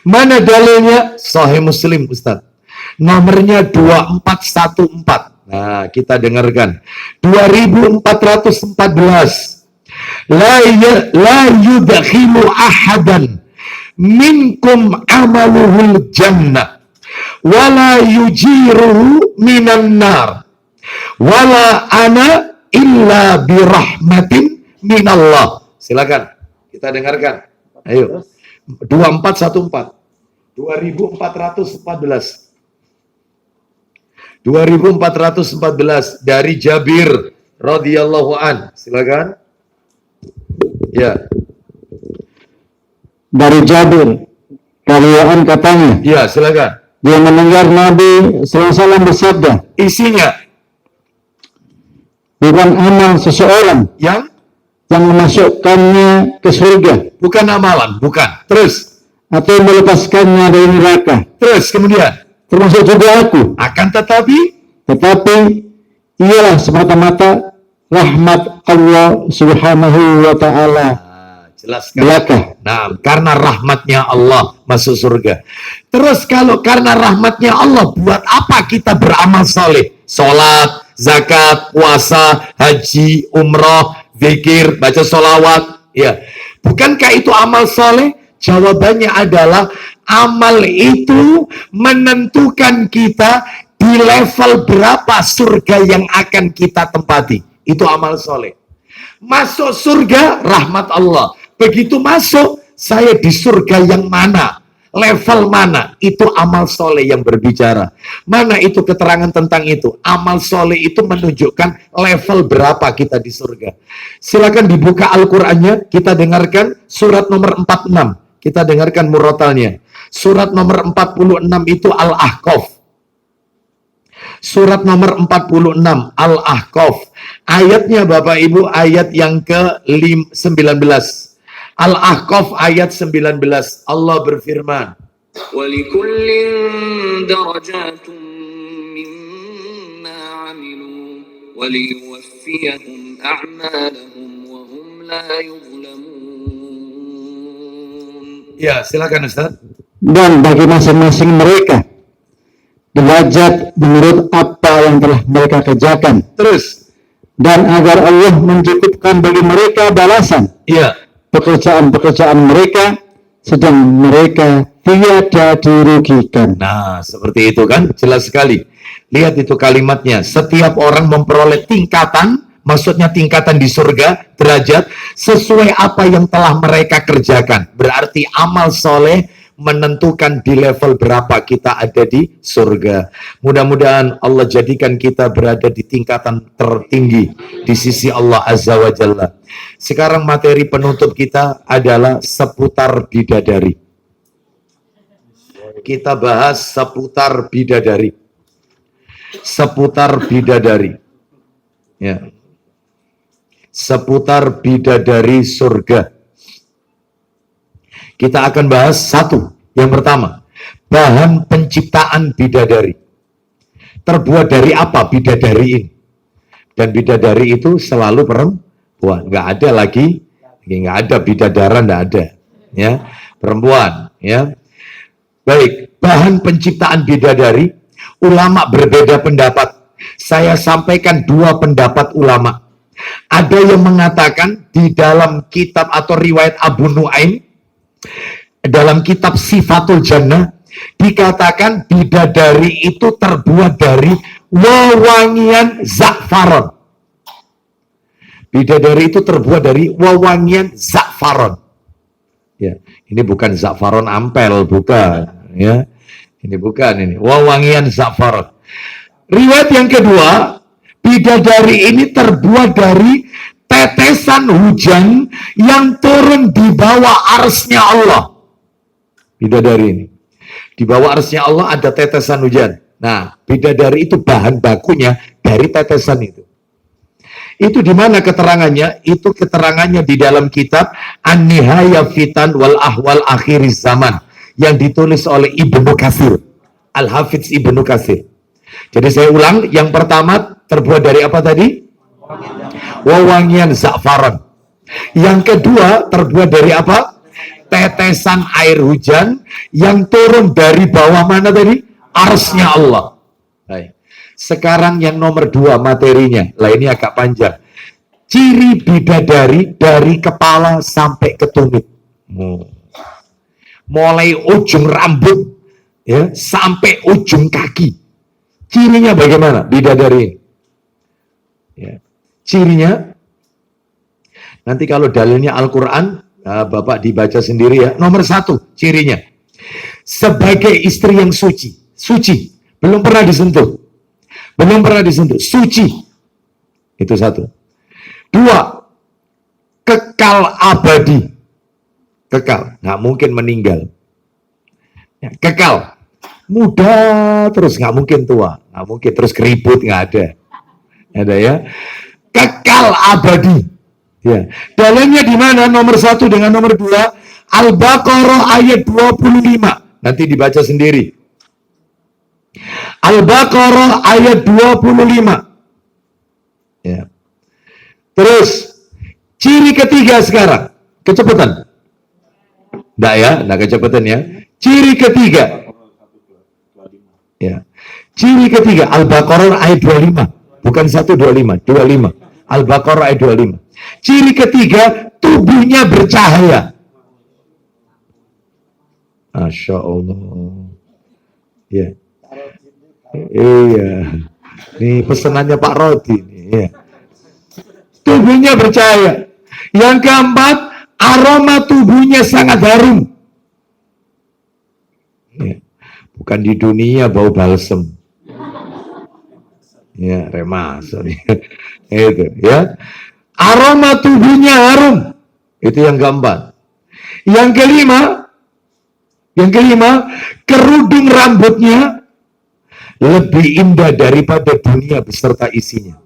Mana dalilnya? Sahih Muslim Ustaz, nomornya 2414. Nah, kita dengarkan 2414. La yudakhilu ahadan minkum amaluhul jannah wala yujiruhu minan nar wala ana illa birahmatin minallah. Silakan kita dengarkan. Ayo. 2414. 2414. 2414 dari Jabir radhiyallahu an. Silakan. Ya. Dari Jabir radhiyallahu katanya, Ya, silakan. dia mendengar Nabi SAW bersabda, Isinya bukan amal seseorang yang yang memasukkannya ke surga bukan amalan, bukan. Terus, atau melepaskannya dari neraka, terus kemudian termasuk juga aku, akan tetapi tetapi ialah semata-mata rahmat Allah Subhanahu wa Ta'ala jelas kan? belaka. Nah, karena rahmatnya Allah masuk surga. Terus kalau karena rahmatnya Allah, buat apa kita beramal saleh? Sholat, zakat, puasa, haji, umroh, zikir, baca sholawat. Ya, bukankah itu amal saleh? Jawabannya adalah amal itu menentukan kita di level berapa surga yang akan kita tempati. Itu amal soleh. Masuk surga, rahmat Allah. Begitu masuk, saya di surga yang mana? Level mana? Itu amal soleh yang berbicara. Mana itu keterangan tentang itu? Amal soleh itu menunjukkan level berapa kita di surga. Silakan dibuka Al-Qur'annya, kita dengarkan surat nomor 46. Kita dengarkan murotalnya. Surat nomor 46 itu Al-Ahqaf. Surat nomor 46 Al-Ahqaf. Ayatnya Bapak Ibu ayat yang ke-19. Al-Ahqaf ayat 19. Allah berfirman, وَلِكُلٍّ دَرَجَاتٌ مِّمَّا عَمِلُوا وَلِيُوَفِّيَهُمْ أَعْمَالَهُمْ وَهُمْ لَا يُظْلَمُونَ. ya silakan Ustaz. Dan bagi masing-masing mereka derajat menurut apa yang telah mereka kerjakan, Terus, dan agar Allah mencukupkan bagi mereka balasan ya, pekerjaan-pekerjaan mereka, sedang mereka tiada dirugikan. nah seperti itu kan, jelas sekali. Lihat itu kalimatnya, setiap orang memperoleh tingkatan, maksudnya tingkatan di surga, derajat, sesuai apa yang telah mereka kerjakan. Berarti amal soleh menentukan di level berapa kita ada di surga. Mudah-mudahan Allah jadikan kita berada di tingkatan tertinggi di sisi Allah Azza wa Jalla. Sekarang materi penutup kita adalah seputar bidadari. Kita bahas seputar bidadari. Seputar bidadari. Ya. Seputar bidadari surga. Kita akan bahas satu. Yang pertama, bahan penciptaan bidadari. Terbuat dari apa bidadari ini? Dan bidadari itu selalu perempuan. Nggak ada lagi, nggak ada bidadara, nggak ada. Ya, perempuan. Ya, baik. Bahan penciptaan bidadari, ulama berbeda pendapat. Saya sampaikan dua pendapat ulama. Ada yang mengatakan di dalam kitab atau riwayat Abu Nuaim, dalam kitab Sifatul Jannah, dikatakan bidadari itu terbuat dari wewangian za'faron. Bidadari itu terbuat dari wewangian za'faron. Ya, ini bukan za'faron ampel, bukan. Ya, ini bukan ini. Wewangian za'faron. Riwayat yang kedua, bidadari ini terbuat dari tetesan hujan yang turun di bawah arsy-Nya Allah. Bidadari ini. Di bawah arsy-Nya Allah ada tetesan hujan. Nah, bidadari itu bahan bakunya dari tetesan itu. Itu di mana keterangannya? Itu keterangannya di dalam kitab An-Nihaya Fitan wal Ahwal Akhiriz Zaman yang ditulis oleh Ibnu Katsir. Al-Hafidz Ibnu Katsir. Jadi saya ulang, yang pertama terbuat dari apa tadi? Wewangian za'faron. Yang kedua terbuat dari apa? Tetesan air hujan yang turun dari bawah mana tadi? Arsy-Nya Allah. Baik. Sekarang yang nomor dua materinya. Lah ini agak panjang. Ciri bidadari dari kepala sampai ke tumit. Mulai ujung rambut ya sampai ujung kaki. Cirinya bagaimana bidadari? Ya. Cirinya, nanti kalau dalilnya Al-Quran, Bapak dibaca sendiri ya. Nomor satu, cirinya. Sebagai istri yang suci. Suci, belum pernah disentuh. belum pernah disentuh, suci. Itu satu. Dua, kekal abadi. Kekal, nggak mungkin meninggal. Ya, kekal, muda terus, nggak mungkin tua, nggak mungkin terus keribut, nggak ada. Ada ya, kekal abadi. Ya, dalilnya di mana? Nomor 1 dengan nomor 2, Al-Baqarah ayat 25. Nanti dibaca sendiri. Al-Baqarah ayat 25. Ya. Terus ciri ketiga sekarang, kecepatan. Enggak ya, enggak kecepatan ya. Ciri ketiga. Ya. Ciri ketiga Al-Baqarah ayat 25. Bukan 125, 25. Al-Baqarah ayat 25. Ciri ketiga, tubuhnya bercahaya. Masya Allah. Ya. Iya. Ini pesanannya Pak Rodi. Ya. Tubuhnya bercahaya. Yang keempat, aroma tubuhnya sangat harum. Ya. Bukan di dunia bau balsem. Ya, remas. Itu ya. Aroma tubuhnya harum. Itu yang keempat. Yang kelima, kerudung rambutnya lebih indah daripada dunia beserta isinya.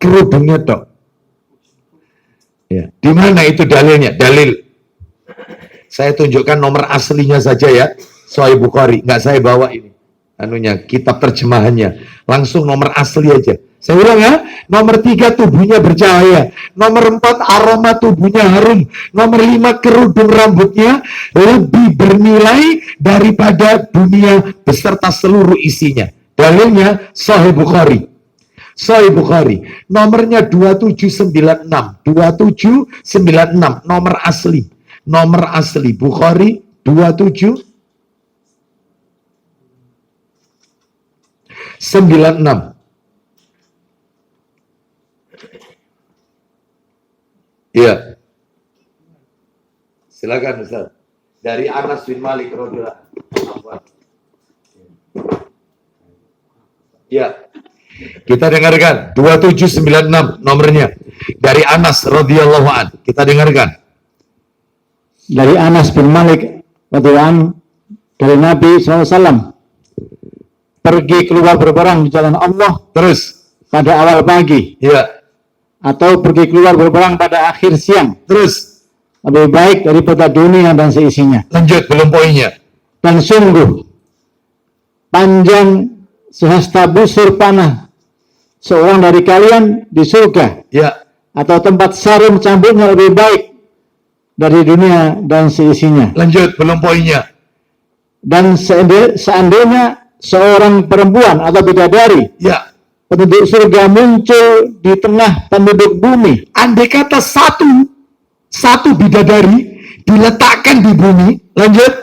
Kerudungnya dok. Ya, di mana itu dalilnya? Dalil. Saya tunjukkan nomor aslinya saja ya. Sahih Bukhari, nggak saya bawa ini. Anunya, kitab terjemahannya. Langsung nomor asli aja. Saya ulang ya, nomor 3 tubuhnya bercahaya, nomor 4 aroma tubuhnya harum, nomor 5 kerudung rambutnya lebih bernilai daripada dunia beserta seluruh isinya. Dalilnya Sahih Bukhari. Sahih Bukhari, nomornya 2796, 2796, nomor asli Bukhari 2796. Iya. Silakan Ustaz. Dari Anas bin Malik radhiyallahu anhu. Ya. Kita dengarkan 2796 nomornya. Dari Anas radhiyallahu anhu. Kita dengarkan. Dari Anas bin Malik radhiyallahu anhu, dari Nabi SAW, pergi keluar berperang di jalan Allah Terus. pada awal pagi, Ya. atau pergi keluar berperang pada akhir siang, Terus. lebih baik daripada dunia dan seisinya. Lanjut, belum poinnya. Dan sungguh panjang sehasta busur panah seorang dari kalian di surga, Ya. atau tempat sarung cambuknya lebih baik dari dunia dan seisinya. Lanjut, belum poinnya. Dan seandainya seorang perempuan atau bidadari Ya. penduduk surga muncul di tengah penduduk bumi, Andai kata satu bidadari diletakkan di bumi, lanjut,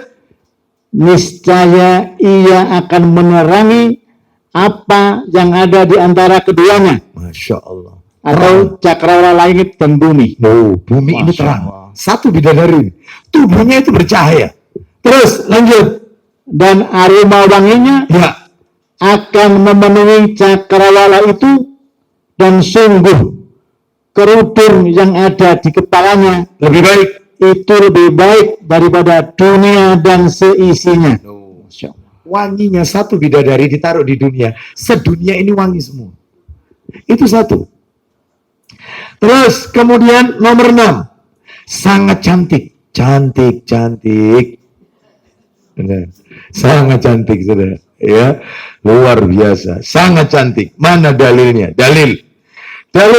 niscaya ia akan menerangi apa yang ada di antara keduanya, Masya Allah. atau cakrawala langit dan bumi. Oh, bumi ini Masya terang. Allah. Satu bidadari, tubuhnya itu bercahaya. Terus, lanjut. Dan aroma wanginya Ya. akan memenuhi cakrawala itu, dan sungguh kerudung yang ada di kepalanya Lebih baik. itu lebih baik daripada dunia dan seisinya. Masya Allah. Wanginya satu bidadari ditaruh di dunia. Sedunia ini wangi semua. Itu satu. Terus, kemudian nomor 6. Sangat cantik. Cantik. Benar. Sangat cantik, saudara. Ya, luar biasa. Sangat cantik. Mana dalilnya? Dalil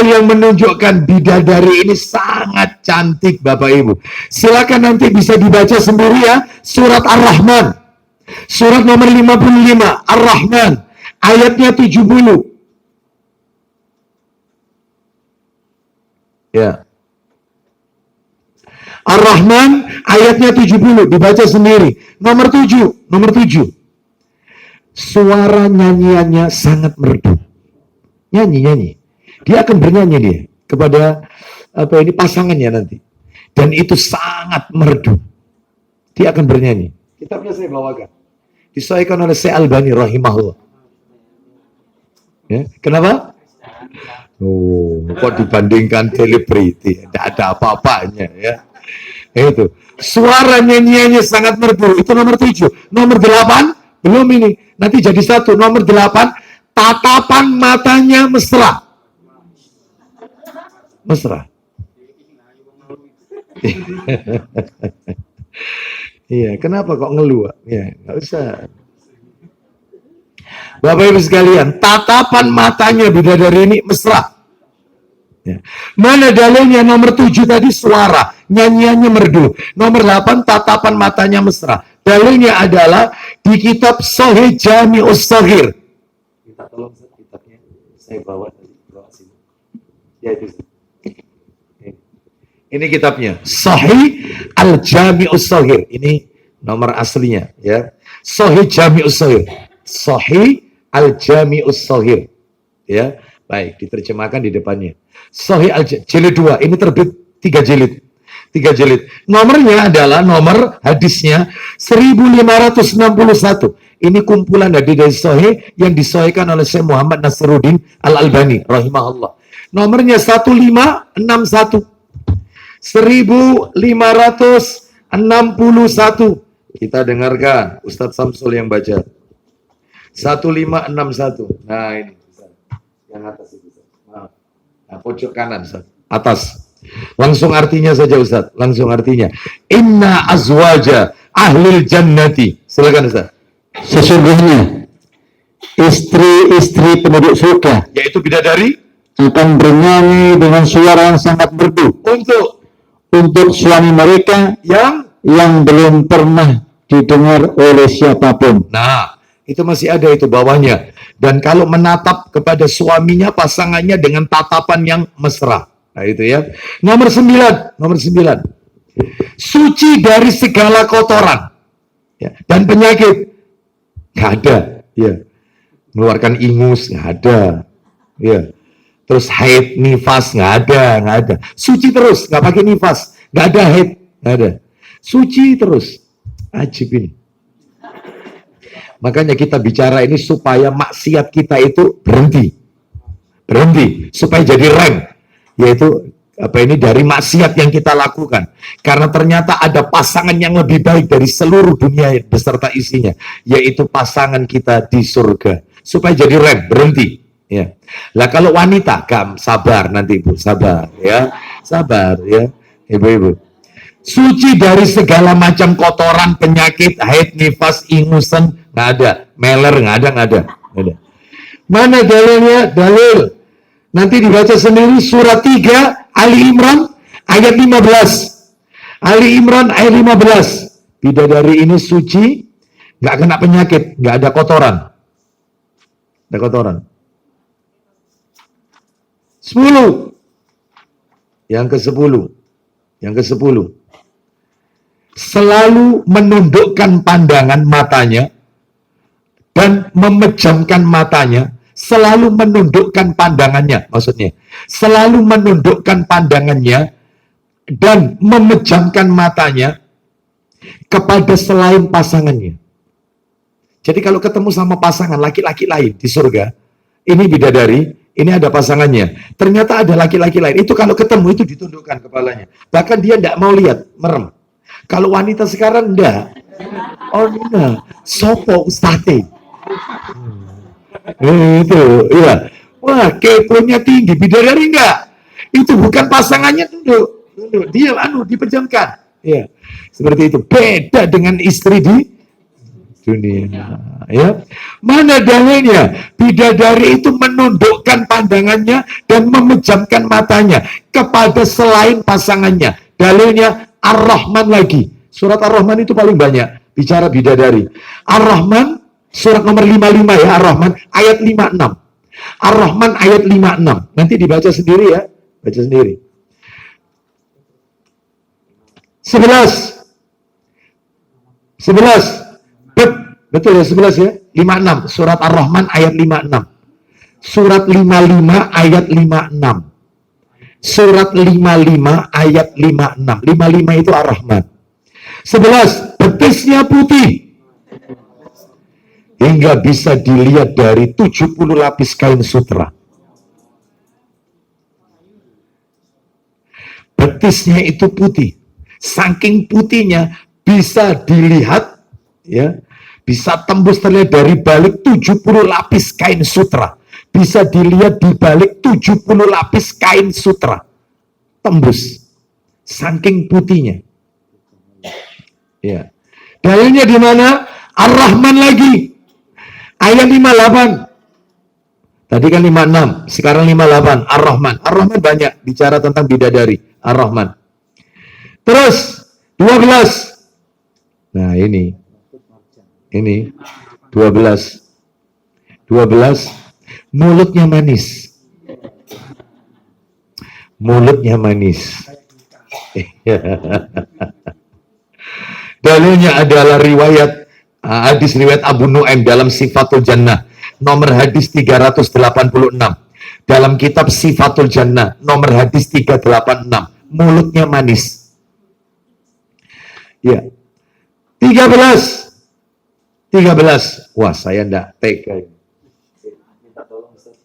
yang menunjukkan bidadari ini sangat cantik, Bapak Ibu. Silakan nanti bisa dibaca sendiri ya. Surat Ar-Rahman. Surat nomor 55. Ar-Rahman. Ayatnya 70. Ya. Ar-Rahman ayatnya 70. Dibaca sendiri. Nomor 7. Suara nyanyiannya sangat merdu. Nyanyi. Dia akan bernyanyi kepada pasangannya nanti. Dan itu sangat merdu. Dia akan bernyanyi. Kitabnya saya bawakan. Disahihkan oleh Syekh Albani rahimahullah. Ya, kenapa? Oh, kok dibandingkan selebriti? Tidak ada apa-apanya ya. Itu. Suara nyanyiannya sangat merdu. Itu nomor 7. Nomor 8, belum ini. Nanti jadi 1. Nomor 8, tatapan matanya mesra. Mesra. Iya, kenapa kok ngeluh? Ya, nggak usah. Bapak Ibu sekalian, tatapan matanya bidadari ini mesra. Ya. Mana dalilnya? Nomor 7 tadi suara, nyanyiannya merdu. Nomor 8, tatapan matanya mesra. Dalilnya adalah di kitab Sahih Jami'us Shaghir. Kita tolong kitabnya, saya bawa dari bawah sini. Ya itu. Ini kitabnya, Sahih Al-Jami'us Shaghir. Ini nomor aslinya ya. Sahih Jami'us Shaghir. Sahih Al-Jami'us Shaghir. Ya, baik, diterjemahkan di depannya. Sahih jilid 2, ini terbit 3 jilid. 3 jilid. Nomornya adalah nomor hadisnya 1561. Ini kumpulan hadis dari Sahih yang disahihkan oleh Syekh Muhammad Nasiruddin Al-Albani rahimahullah. Nomornya 1561. 1561. Kita dengarkan Ustadz Samsul yang baca. 1561. Nah ini yang atas itu. Nah, pojok kanan Ustaz. Atas. Langsung artinya saja Ustaz. Langsung artinya. Inna azwaja ahlil jannati. Silakan Ustaz. Sesungguhnya istri-istri penduduk surga, Yaitu bidadari, akan bernyanyi dengan suara yang sangat merdu untuk suami mereka yang belum pernah didengar oleh siapapun. nah, itu masih ada itu bawahnya. Dan kalau menatap kepada suaminya, pasangannya dengan tatapan yang mesra. Nah, itu ya. Nomor 9. Suci dari segala kotoran ya, dan penyakit. Nggak ada. Ya. Mengeluarkan ingus, nggak ada. Ya. Terus haid, nifas, nggak ada. Suci terus, nggak pakai nifas. Nggak ada haid, nggak ada. Suci terus. Ajib ini. Makanya kita bicara ini supaya maksiat kita itu berhenti, supaya jadi rem, yaitu dari maksiat yang kita lakukan. Karena ternyata ada pasangan yang lebih baik dari seluruh dunia beserta isinya, yaitu pasangan kita di surga. Supaya jadi rem, berhenti. Ya. Lah kalau wanita, sabar nanti Ibu, sabar ya, Ibu-ibu. Suci dari segala macam kotoran, penyakit, haid, nifas, ingusan, nggak ada. Meler, nggak ada. Mana dalilnya? Dalil. Nanti dibaca sendiri surat 3, Ali Imran, ayat 15. Ali Imran, ayat 15. Bidadari ini suci, nggak kena penyakit, nggak ada kotoran. 10. Yang ke-10. Selalu menundukkan pandangan matanya dan memejamkan matanya, selalu menundukkan pandangannya, maksudnya selalu menundukkan pandangannya dan memejamkan matanya kepada selain pasangannya. Jadi kalau ketemu sama pasangan laki-laki lain di surga, ini bidadari, ini ada pasangannya, ternyata ada laki-laki lain, itu kalau ketemu itu ditundukkan kepalanya, bahkan dia tidak mau lihat, merem. Kalau wanita sekarang enggak. Oh enggak. Sopo sate. Itu, iya. Wah, keponya tinggi. Bidadari enggak. Itu bukan pasangannya, tunduk. Dia dipejamkan. Iya. Seperti itu. Beda dengan istri di dunia. Ya. Mana dalilnya? Bidadari itu menundukkan pandangannya dan memejamkan matanya kepada selain pasangannya. Dalilnya Ar-Rahman lagi. Surat Ar-Rahman itu paling banyak bicara bidadari. Ar-Rahman surat nomor 55 ya, Ar-Rahman ayat 56. Ar-Rahman ayat 56. Nanti dibaca sendiri ya. Baca sendiri. 11. Betul ya 11 ya. 56. Surat Ar-Rahman ayat 56. Surat 55 ayat 56. Surat 55 ayat 56. 55 itu Ar-Rahman. 11. Betisnya putih. hingga bisa dilihat dari 70 lapis kain sutra. Betisnya itu putih. Saking putihnya bisa dilihat, ya, bisa tembus terlihat dari balik 70 lapis kain sutra. Bisa dilihat di balik 70 lapis kain sutra. Tembus. Saking putihnya. Ya. Dalilnya di mana? Ar-Rahman lagi. Ayat 58. Tadi kan 56, sekarang 58. Ar-Rahman. Ar-Rahman banyak bicara tentang bidadari. Ar-Rahman. Terus 12. Nah, ini 12. Mulutnya manis. Mulutnya manis. Dalilnya adalah hadis riwayat Abu Nuaim dalam Sifatul Jannah, nomor hadis 386. Dalam kitab Sifatul Jannah, nomor hadis 386. Mulutnya manis. Ya. 13. Wah, saya enggak tega ini. Minta tolong, Ustaz.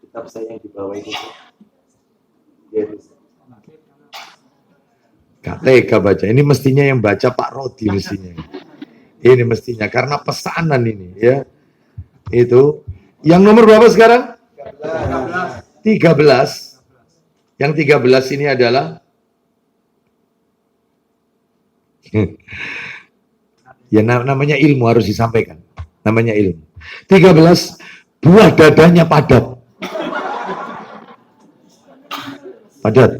Kitab saya yang di bawah ini. Gak tega baca. Ini mestinya yang baca Pak Rodi mestinya. Ini mestinya karena pesanan ini, ya. Itu yang nomor berapa sekarang? 13. Yang 13 ini adalah ya namanya ilmu harus disampaikan. Namanya ilmu. 13, buah dadanya padat. Padat.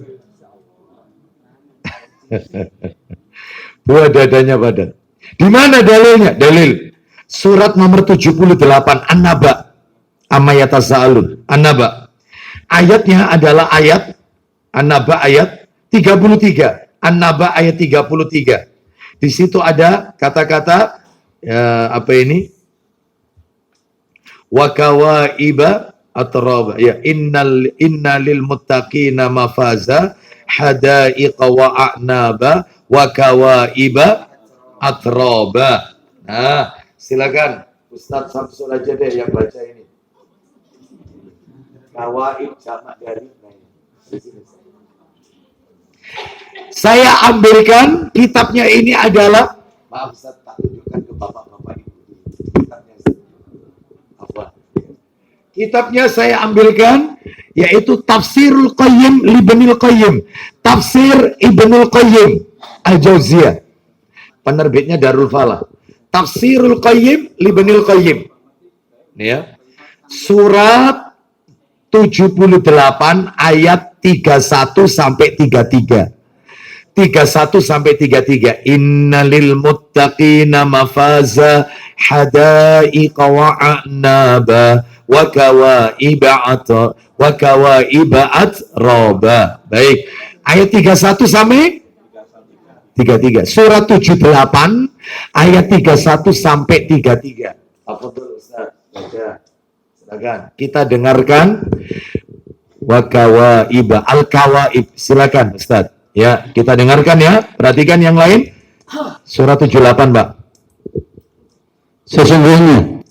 Buah dadanya padat. Di mana dalilnya? Dalil surat nomor 78 An-Naba. Amayatazalun. An-Naba. Ayatnya adalah ayat An-Naba ayat 33. An-Naba ayat 33. Di situ ada kata-kata apa ini? Wa kawaiba atraba. Ya, innalil muttaqina mafaza hadaiqa wa a'naba wa kawaiba atraba. Nah, silakan Ustaz Samsul aja deh yang baca ini. Kawaib jamak dari saya ambilkan kitabnya ini adalah, maaf Ustaz, tak tunjukkan ke bapak-bapak ibu. Kitabnya saya ambilkan yaitu Tafsirul Qayyim Ibnul Qayyim. Tafsir Ibnul Qayyim Al-Jauziyah. Penerbitnya Darul Falah. Tafsirul Qayyim Ibnul Qayyim. Ya. Surat 78 ayat 31 sampai 33. 31 sampai 33. Innalil muttaqina mafaza hadaiqa wa a'naba wa kawaiba atraba. Baik. Ayat 31 sampai 33. Surat 78 ayat 31 sampai 33. Apa dulu Ustaz? Baca. Silakan. Kita dengarkan wa kawaiba al-kawaib. Silakan Ustaz. Ya, kita dengarkan ya. Perhatikan yang lain. Surat 78, Mbak. Sesungguhnya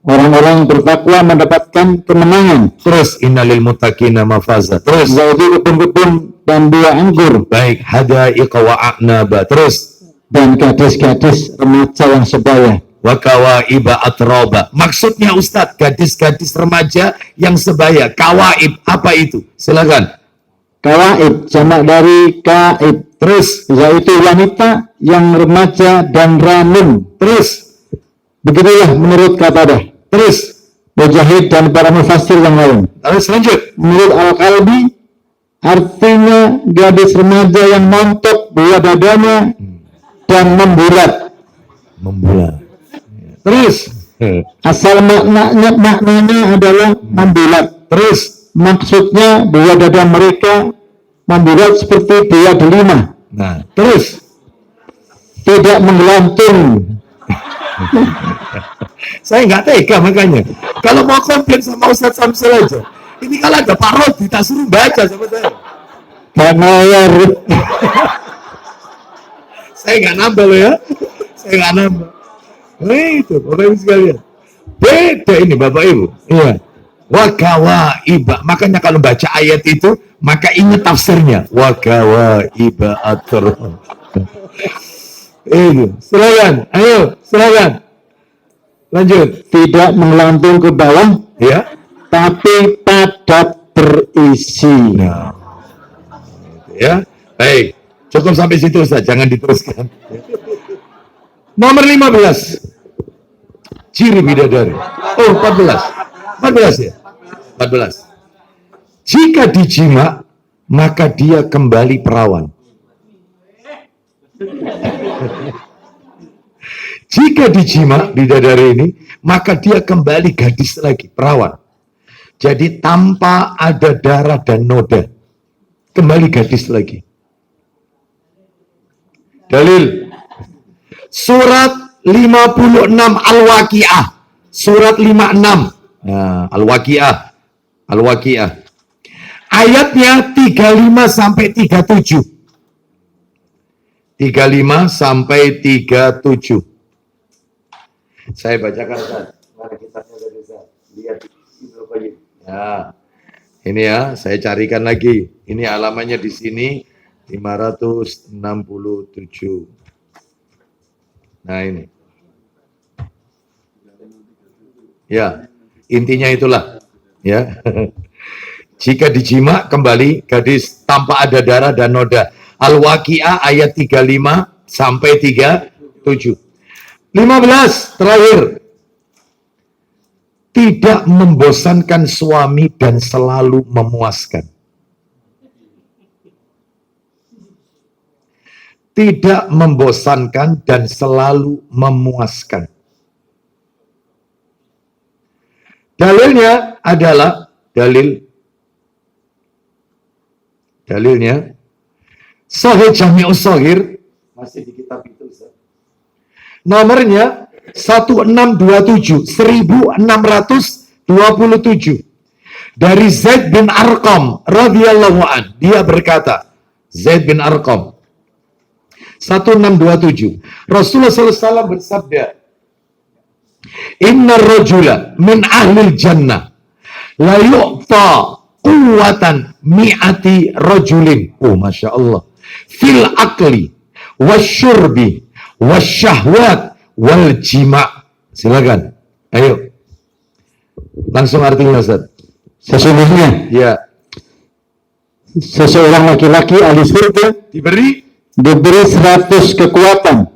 orang-orang bertakwa mendapatkan kemenangan. Terus innalil muttaqina mafaza. Terus Yaitu kebun-kebun dan buah anggur. baik hadaiqa wa a'naba. Terus Dan gadis-gadis remaja yang sebaya. wa kawaiba atraba. Maksudnya Ustadz, gadis-gadis remaja yang sebaya. Kawaib apa itu? Silakan. Kawaib jamak dari kaib. Terus Yaitu wanita yang remaja dan ramun. terus Begitulah menurut Qatadah, terus Mujahid dan para mufassir yang lain. terus lanjut. Menurut Al-Qalbi, artinya gadis remaja yang montok buah dadanya dan membulat. Membulat. Terus Asal maknanya adalah membulat. terus Maksudnya buah dada mereka membulat seperti buah delima, nah terus tidak menggelantung. saya nggak tega makanya. Kalau mau komplain sama Ustadz Samsul aja. Ini kalau ada Pak Rodi tak suruh baca sama saya. Bayar. Saya nggak nambah loh ya. Saya nggak nambah. Itu Bapak Ibu sekalian. Beda ini Bapak Ibu. Iya. Wakawaiba. Makanya kalau baca ayat itu, maka ingat tafsirnya. Wakawaiba atur. Itu. Silakan. Ayo, silakan. Lanjut. Tidak melambung ke bawah, Ya. tapi padat berisi. Nah. Ya. Baik. Cukup sampai situ Ustaz, jangan diteruskan. Nomor 15. Ciri bidadari. Oh, 14. 14 ya? 14. Jika dijima, maka dia kembali perawan. Jika dijima bidadari ini, maka dia kembali gadis lagi, perawan. Jadi tanpa ada darah dan noda. Kembali gadis lagi. Dalil. Surat 56 Al-Waqi'ah. Surat 56. Nah, Al-Waqi'ah. Al-Waqi'ah. Ayatnya 35 sampai 37. 35 sampai 37. Saya bacakan, Ustaz. Mana kitabnya tadi, Ustaz? Lihat Ibnu Qayyim. Ya. Ini ya, saya carikan lagi. Ini halamannya di sini 567. Nah, ini. Ya, intinya itulah. Ya. Jika dijima kembali gadis tanpa ada darah dan noda. Al-Waqi'ah ayat 35 sampai 37. 15 terakhir. Tidak membosankan suami dan selalu memuaskan. Tidak membosankan dan selalu memuaskan. Dalilnya adalah dalilnya Sahih Jami'us Shaghir, masih di kitab itu Ustaz. Nomornya 1627 1627 dari Zaid bin Arqam radhiyallahu an. Dia berkata, Zaid bin Arqam 1627, Rasulullah SAW bersabda, Inna rajula min ahlil jannah la yu'ta quwwatan mi'ati rajulin. Oh, Masya Allah. Fil akli wasyurbi wasyahwat wal jima'. Silakan. Ayo. Langsung artinya, Ustaz. Sesungguhnya, Ya. seseorang laki-laki ahli surga Diberi 100 kekuatan.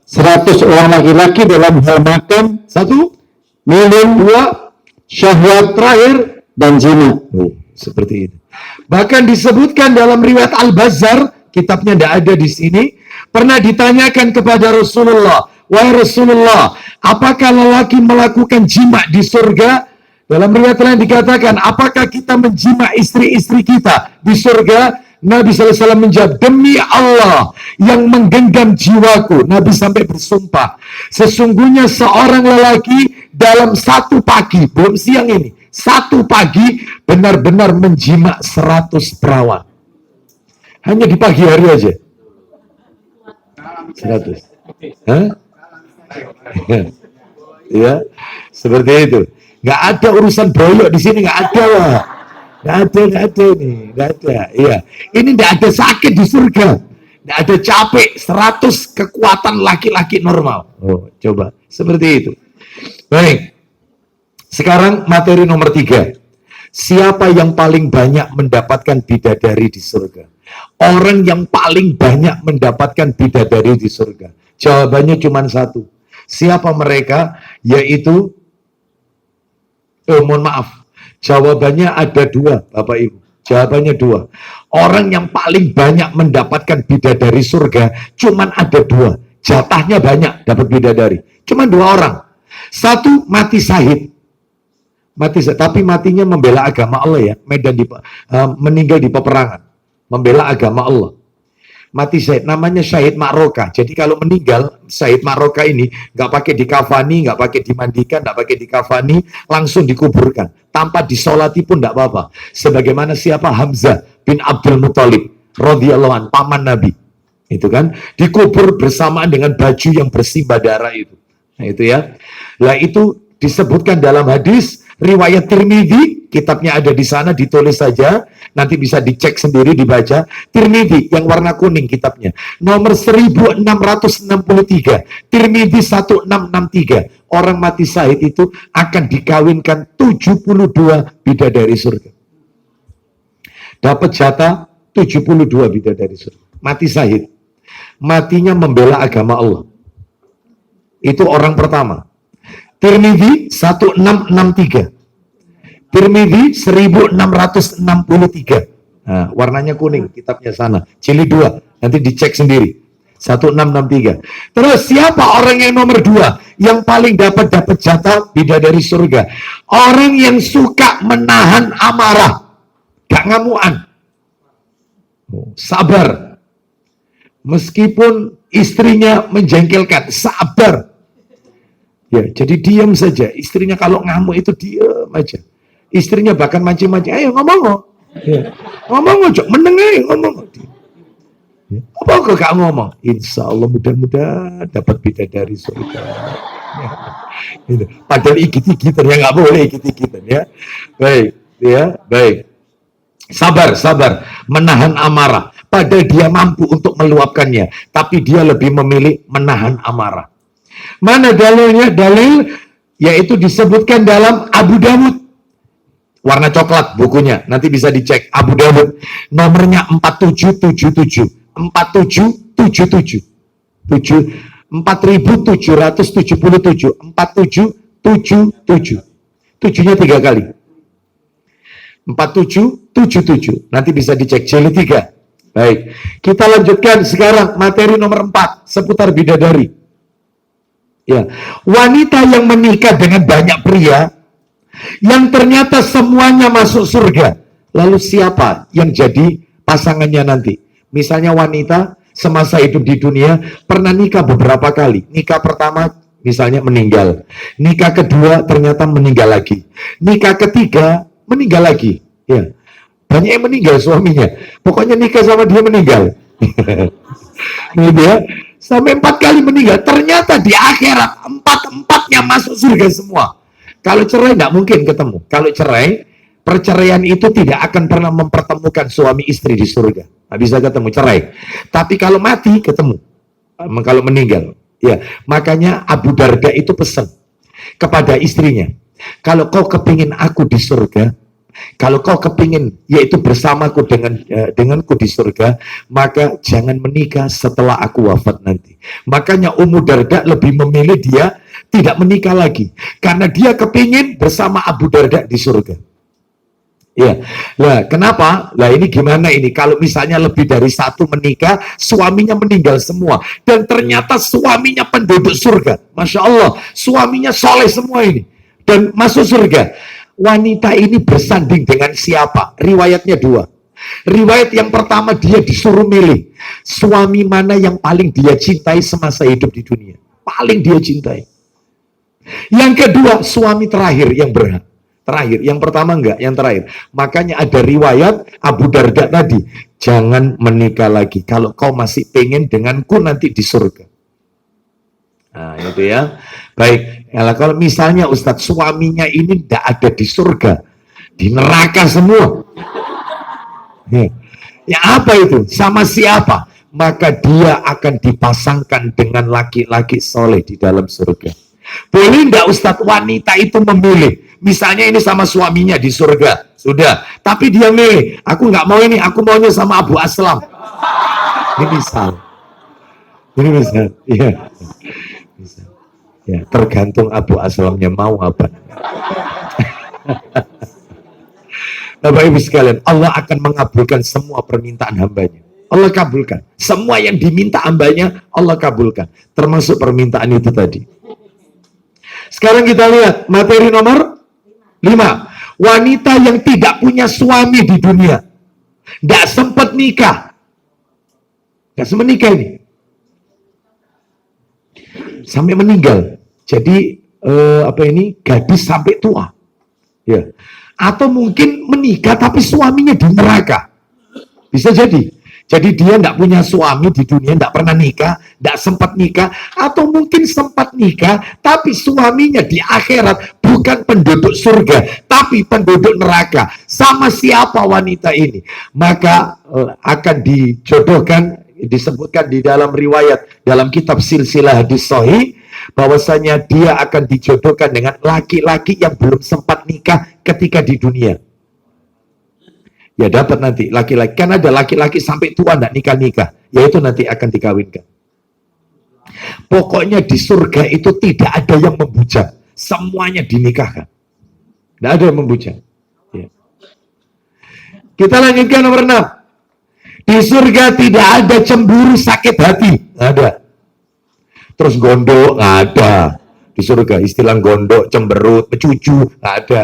100 orang laki-laki dalam hal makan, 1, minum, 2, syahwat terakhir. dan zina. Oh, seperti itu. Bahkan disebutkan dalam riwayat Al-Bazzar, kitabnya tidak ada di sini, pernah ditanyakan kepada Rasulullah, wahai Rasulullah, apakah lelaki melakukan jima di surga? Dalam riwayat lain dikatakan, apakah kita menjima istri-istri kita di surga? Nabi SAW menjawab, demi Allah yang menggenggam jiwaku. Nabi sampai bersumpah, sesungguhnya seorang lelaki dalam satu pagi, belum siang ini, satu pagi benar-benar menjima 100 perawan. Hanya di pagi hari aja. 100. Hah? Ya, seperti itu. Nggak ada urusan boyok di sini, nggak ada lah. Nggak ada ini, nggak ada. Iya, ini nggak ada sakit di surga, nggak ada capek. 100 kekuatan laki-laki normal. Oh, coba seperti itu. Baik. Sekarang materi nomor 3. Siapa yang paling banyak mendapatkan bidadari di surga? Orang yang paling banyak mendapatkan bidadari di surga. Jawabannya cuma satu. Siapa mereka? Yaitu, mohon maaf, jawabannya ada 2, Bapak Ibu. Jawabannya 2. Orang yang paling banyak mendapatkan bidadari surga, cuman ada 2. Jatahnya banyak dapat bidadari. Cuman 2 orang. Satu mati syahid. Tapi matinya membela agama Allah ya. Meninggal di peperangan. Membela agama Allah. Mati syahid, namanya syahid Ma'rokah. Jadi kalau meninggal, syahid Ma'rokah ini nggak pakai dikafani, nggak pakai dimandikan, nggak pakai dikafani, langsung dikuburkan. Tanpa disolati pun nggak apa-apa. Sebagaimana siapa? Hamzah bin Abdul Muthalib radhiyallahu anhu, paman Nabi. Itu kan, dikubur bersamaan dengan baju yang bersimbah darah itu. Nah itu ya. Lah itu disebutkan dalam hadis riwayat Tirmidzi, kitabnya ada di sana, ditulis saja, nanti bisa dicek sendiri, dibaca. Tirmidzi yang warna kuning kitabnya, nomor 1663, Tirmidzi 1663. Orang mati syahid itu akan dikawinkan 72 bidadari surga. Dapat jatah 72 bidadari surga. Mati syahid. Matinya membela agama Allah. Itu orang pertama. Tirmidzi 1663. Tirmidzi 1663. Nah, warnanya kuning, kitabnya sana. Jilid 2, nanti dicek sendiri. 1663. Terus siapa orang yang nomor 2? Yang paling dapat jatah bidadari surga. Orang yang suka menahan amarah. Gak ngamuan. Sabar. Meskipun istrinya menjengkelkan, sabar. Ya, jadi diam saja. Istrinya kalau ngamuk itu diam aja. Istrinya bahkan mancing-mancing, ayo ngomong. Ya. Ngomong aja, meneng aja ngomong. Ya. Apa kok gak ngomong? Insya Allah mudah-mudahan dapat bidadari surga. Ya. Gitu. Padahal ikut-ikutan, ya nggak boleh ikut-ikutan ya. Baik, ya, baik. Sabar, menahan amarah. Padahal dia mampu untuk meluapkannya, tapi dia lebih memilih menahan amarah. Mana dalilnya? Dalil yaitu disebutkan dalam Abu Dawud. Warna coklat bukunya, nanti bisa dicek. Abu Dawud, nomornya 4777. 4777. 4777. 4777. 7-nya 3 kali. 4777. Nanti bisa dicek jilid 3. Baik. Kita lanjutkan sekarang materi nomor 4 seputar bidadari. Ya, wanita yang menikah dengan banyak pria yang ternyata semuanya masuk surga. Lalu siapa yang jadi pasangannya nanti? Misalnya wanita semasa hidup di dunia pernah nikah beberapa kali. Nikah pertama misalnya meninggal. Nikah kedua ternyata meninggal lagi. Nikah ketiga meninggal lagi. Ya. Banyak yang meninggal suaminya. Pokoknya nikah sama dia meninggal. Gitu ya. Sampai 4 kali meninggal. Ternyata di akhirat 4-4-nya masuk surga semua. Kalau cerai tidak mungkin ketemu. Kalau cerai, perceraian itu tidak akan pernah mempertemukan suami istri di surga. Tidak bisa ketemu, cerai. Tapi kalau mati, ketemu. Kalau meninggal. Ya, makanya Abu Darda itu pesan kepada istrinya. Kalau kau kepingin aku di surga, kalau kau kepingin yaitu bersamaku denganku di surga, maka jangan menikah setelah aku wafat nanti. Makanya Ummu Darda lebih memilih dia tidak menikah lagi karena dia kepingin bersama Abu Darda di surga. Ya, lah kenapa? Lah ini gimana ini? Kalau misalnya lebih dari satu menikah, suaminya meninggal semua dan ternyata suaminya penduduk surga, masya Allah, suaminya soleh semua ini dan masuk surga. Wanita ini bersanding dengan siapa? Riwayatnya 2. Riwayat yang pertama dia disuruh milih suami mana yang paling dia cintai semasa hidup di dunia. Paling dia cintai. Yang kedua suami terakhir yang berhak. Terakhir, yang pertama enggak, yang terakhir. Makanya ada riwayat Abu Darda tadi, jangan menikah lagi kalau kau masih pengen denganku nanti di surga. Nah itu ya. Baik, ya, kalau misalnya Ustadz suaminya ini tidak ada di surga, di neraka semua. Ya apa itu? Sama siapa? Maka dia akan dipasangkan dengan laki-laki soleh di dalam surga. Boleh tidak Ustadz wanita itu memilih? Misalnya ini sama suaminya di surga, sudah. Tapi dia milih, aku nggak mau ini, aku maunya sama Abu Aslam. Ini misal. Ini misal, iya. Bisa. Ya, tergantung Abu Aslamnya mau apa. Bapak Ibu sekalian, Allah akan mengabulkan semua permintaan hambanya. Allah kabulkan. Semua yang diminta hambanya, Allah kabulkan. Termasuk permintaan itu tadi. Sekarang kita lihat materi nomor 5. Wanita yang tidak punya suami di dunia. Tidak sempat nikah. Tidak sempat nikah ini. Sampai meninggal. Jadi gadis sampai tua. Ya. Atau mungkin menikah tapi suaminya di neraka. Bisa jadi. Jadi dia tidak punya suami di dunia, tidak pernah nikah, tidak sempat nikah, atau mungkin sempat nikah, tapi suaminya di akhirat bukan penduduk surga, tapi penduduk neraka. Sama siapa wanita ini? Maka akan dijodohkan, disebutkan di dalam riwayat, dalam kitab silsilah hadis sahih, bahwasanya dia akan dijodohkan dengan laki-laki yang belum sempat nikah ketika di dunia. Ya dapat nanti laki-laki, kan ada laki-laki sampai tua tidak nikah-nikah, yaitu nanti akan dikawinkan. Pokoknya di surga itu tidak ada yang membujang, semuanya dinikahkan, tidak ada yang membujang. Ya. Kita lanjutkan nomor 6. Di surga tidak ada cemburu sakit hati, nggak ada. Terus gondok, nggak ada. Di surga istilah gondok, cemberut, mencucu, nggak ada.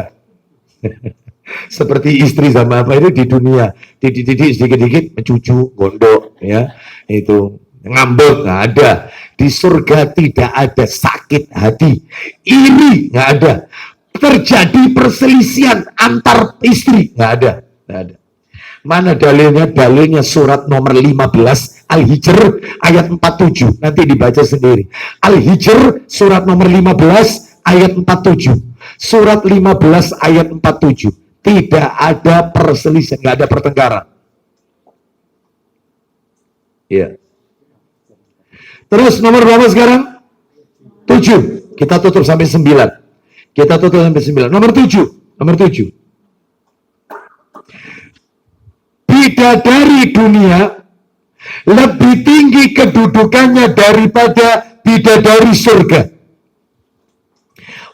Seperti istri sama apa itu di dunia, dididik sedikit-sedikit mencucu, gondok, ya itu ngambek, nggak ada. Di surga tidak ada sakit hati, iri nggak ada, terjadi perselisihan antar istri nggak ada, nggak ada. Mana dalilnya? Dalilnya surat nomor 15 Al-Hijr ayat 47, nanti dibaca sendiri. Al-Hijr surat nomor 15 ayat 47, surat 15 ayat 47. Tidak ada perselisihan, nggak ada pertengkaran. Ya. Terus nomor berapa sekarang? 7. Kita tutup sampai 9. Kita tutup sampai 9. Nomor 7. Nomor 7. Bidadari dunia lebih tinggi kedudukannya daripada bidadari surga.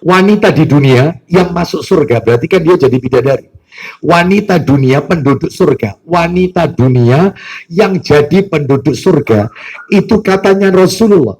Wanita di dunia yang masuk surga, berarti kan dia jadi bidadari. Wanita dunia penduduk surga, wanita dunia yang jadi penduduk surga, itu katanya Rasulullah,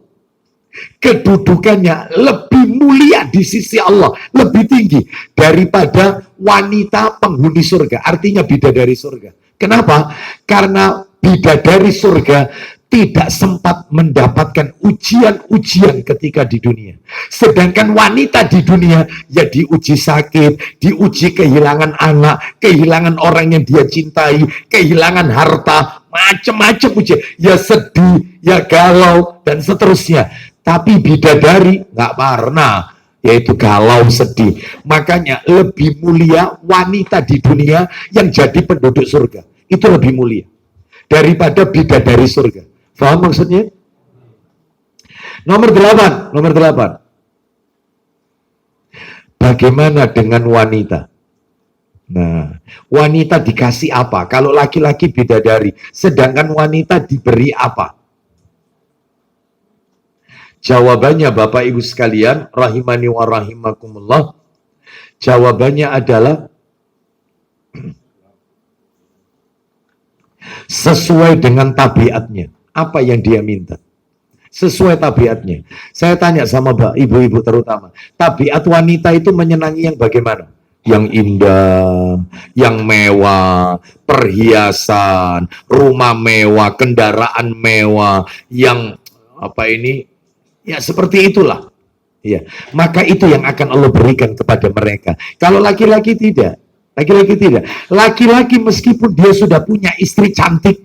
kedudukannya lebih mulia di sisi Allah, lebih tinggi daripada wanita penghuni surga, artinya bidadari surga. Kenapa? Karena bidadari surga tidak sempat mendapatkan ujian-ujian ketika di dunia. Sedangkan wanita di dunia ya diuji sakit, diuji kehilangan anak, kehilangan orang yang dia cintai, kehilangan harta, macam-macam ujian. Ya sedih, ya galau, dan seterusnya. Tapi bidadari nggak pernah, yaitu galau, sedih. Makanya lebih mulia wanita di dunia yang jadi penduduk surga. Itu lebih mulia daripada bidadari surga. Paham maksudnya? Nomor 8. Nomor 8. Bagaimana dengan wanita? Nah, wanita dikasih apa? Kalau laki-laki bidadari, sedangkan wanita diberi apa? Jawabannya Bapak Ibu sekalian, rahimani wa rahimakumullah. Jawabannya adalah sesuai dengan tabiatnya. Apa yang dia minta sesuai tabiatnya. Saya tanya sama ibu-ibu terutama, tabiat wanita itu menyenangi yang bagaimana? Yang indah, yang mewah, perhiasan, rumah mewah, kendaraan mewah, yang apa ini, ya seperti itulah. Ya, maka itu yang akan Allah berikan kepada mereka. Kalau laki-laki tidak, laki-laki tidak. Laki-laki meskipun dia sudah punya istri cantik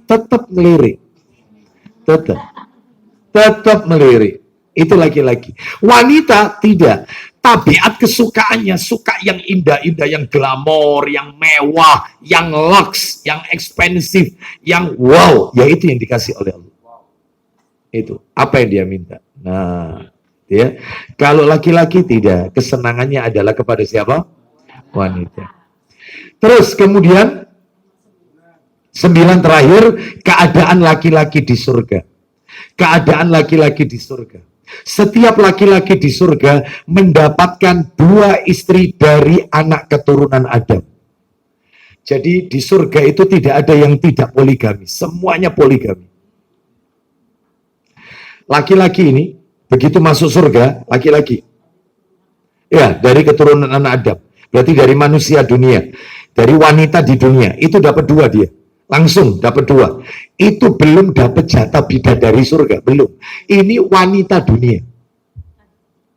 tetap melirik, tetap melirik. Itu laki-laki. Wanita tidak. Tabiat kesukaannya suka yang indah-indah, yang glamor, yang mewah, yang lux, yang ekspensif, yang wow. Ya itu yang dikasih oleh Allah. Itu apa yang dia minta. Nah, ya. Kalau laki-laki tidak, kesenangannya adalah kepada siapa? Wanita. Terus kemudian 9 terakhir, keadaan laki-laki di surga. Keadaan laki-laki di surga. Setiap laki-laki di surga mendapatkan 2 istri dari anak keturunan Adam. Jadi di surga itu tidak ada yang tidak poligami, semuanya poligami. Laki-laki ini begitu masuk surga, laki-laki, ya dari keturunan anak Adam, berarti dari manusia dunia, dari wanita di dunia, itu dapat 2 dia. Langsung dapat 2. Itu belum dapat jatah bidadari surga, belum. Ini wanita dunia.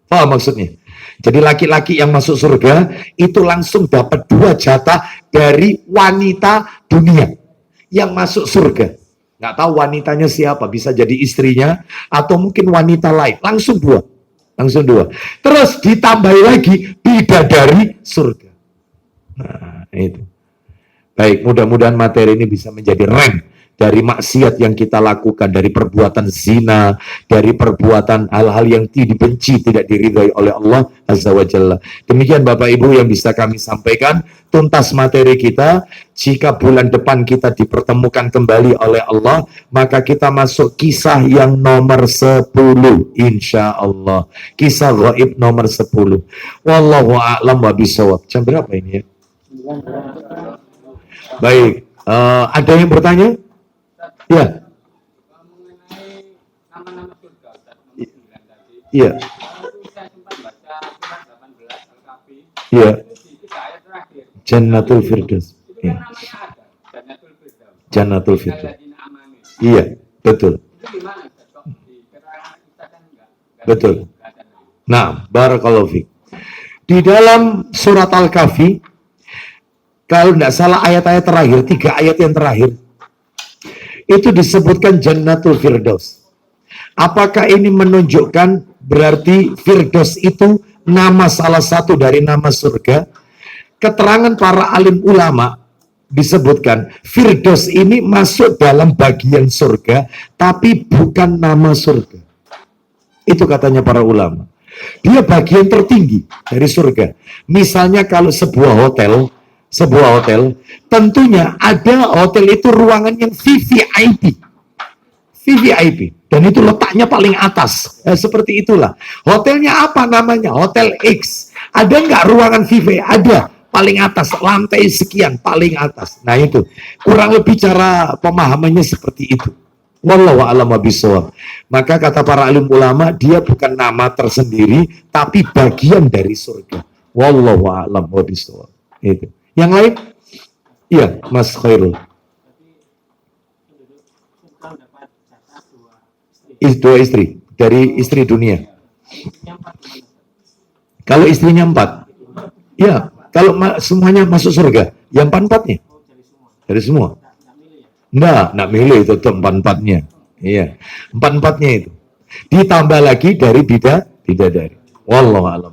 Paham maksudnya? Jadi laki-laki yang masuk surga itu langsung dapat 2 jatah dari wanita dunia. yang masuk surga. Nggak tahu wanitanya siapa, bisa jadi istrinya atau mungkin wanita lain. Langsung dua. Terus ditambah lagi bidadari surga. Nah, itu. Baik, mudah-mudahan materi ini bisa menjadi rem dari maksiat yang kita lakukan, dari perbuatan zina, dari perbuatan hal-hal yang dibenci, tidak diridhai oleh Allah Azza wa Jalla. Demikian Bapak Ibu yang bisa kami sampaikan, tuntas materi kita. Jika bulan depan kita dipertemukan kembali oleh Allah, maka kita masuk kisah yang nomor 10, insya Allah. Kisah gaib nomor 10. Wallahu a'lam wa bishawab. Jam berapa ini ya? Baik, ada yang bertanya? Ya. Iya. Iya. Jannatul Firdaus. Ya. Jannatul Firdaus. Iya, betul. Betul. Nah, barakallahu fiik. Di dalam surat Al-Kahfi, kalau tidak salah ayat-ayat terakhir, 3 ayat yang terakhir, itu disebutkan Jannatul Firdaus. Apakah ini menunjukkan berarti Firdaus itu nama salah satu dari nama surga? Keterangan para alim ulama disebutkan Firdaus ini masuk dalam bagian surga, tapi bukan nama surga. Itu katanya para ulama. Dia bagian tertinggi dari surga. Misalnya kalau sebuah hotel, tentunya ada hotel itu ruangan yang VVIP, dan itu letaknya paling atas. Seperti itulah. Hotelnya apa namanya? Hotel X. Ada nggak ruangan VVIP? Ada. Paling atas, lantai sekian, paling atas. Nah itu, kurang lebih cara pemahamannya seperti itu. Wallahu a'lam bishawab. Maka kata para alim ulama, dia bukan nama tersendiri, tapi bagian dari surga. Wallahu a'lam bishawab. Itu. Yang lain? Iya, Mas Khairul. Dua istri, dari istri dunia. Kalau istrinya 4, ya, kalau semuanya masuk surga, yang 4-4-nya? Dari semua. Nggak milih itu tuh 4-4-nya. Iya, 4-4-nya itu. Ditambah lagi dari bidadari. Wallahu a'lam.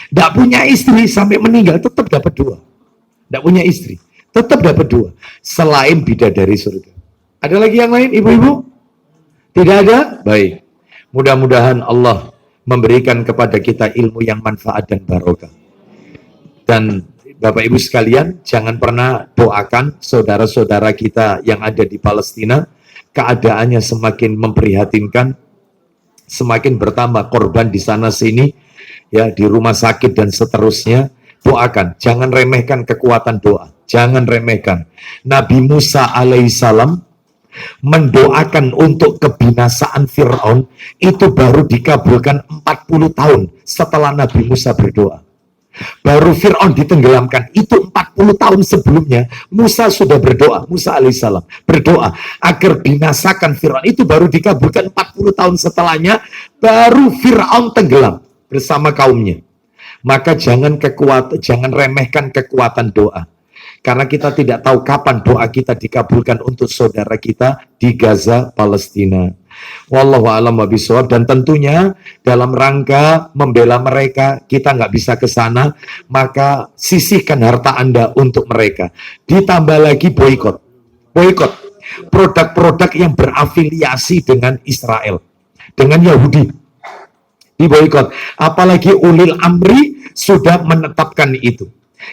Tidak punya istri sampai meninggal tetap dapat 2. Tidak punya istri tetap dapat 2. Selain bidadari surga. Ada lagi yang lain, ibu-ibu? Tidak ada? Baik. Mudah-mudahan Allah memberikan kepada kita ilmu yang manfaat dan barokah. Dan Bapak Ibu sekalian, jangan pernah doakan saudara-saudara kita yang ada di Palestina. Keadaannya semakin memprihatinkan, semakin bertambah korban di sana sini, ya, di rumah sakit dan seterusnya. Doakan, jangan remehkan kekuatan doa, jangan remehkan. Nabi Musa alaihissalam mendoakan untuk kebinasaan Fir'aun, itu baru dikabulkan 40 tahun setelah Nabi Musa berdoa. Baru Fir'aun ditenggelamkan, itu 40 tahun sebelumnya Musa sudah berdoa, Musa alaihissalam berdoa agar binasakan Fir'aun, itu baru dikabulkan 40 tahun setelahnya, baru Fir'aun tenggelam bersama kaumnya. Maka jangan remehkan kekuatan doa. Karena kita tidak tahu kapan doa kita dikabulkan untuk saudara kita di Gaza, Palestina. Wallahu a'lam bishawab. Dan tentunya dalam rangka membela mereka, kita nggak bisa ke sana, maka sisihkan harta Anda untuk mereka. Ditambah lagi boikot produk-produk yang berafiliasi dengan Israel, dengan Yahudi. Diboikot. Apalagi ulil amri sudah menetapkan itu.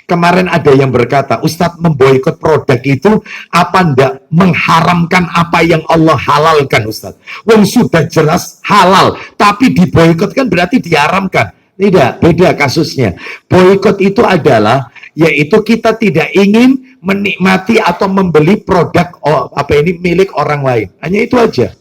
Kemarin ada yang berkata, Ustadz, memboikot produk itu apa ndak mengharamkan apa yang Allah halalkan, Ustadz? Wong sudah jelas halal, tapi diboikot kan berarti diharamkan. Tidak, beda kasusnya. Boikot itu adalah, yaitu kita tidak ingin menikmati atau membeli produk milik orang lain. Hanya itu aja.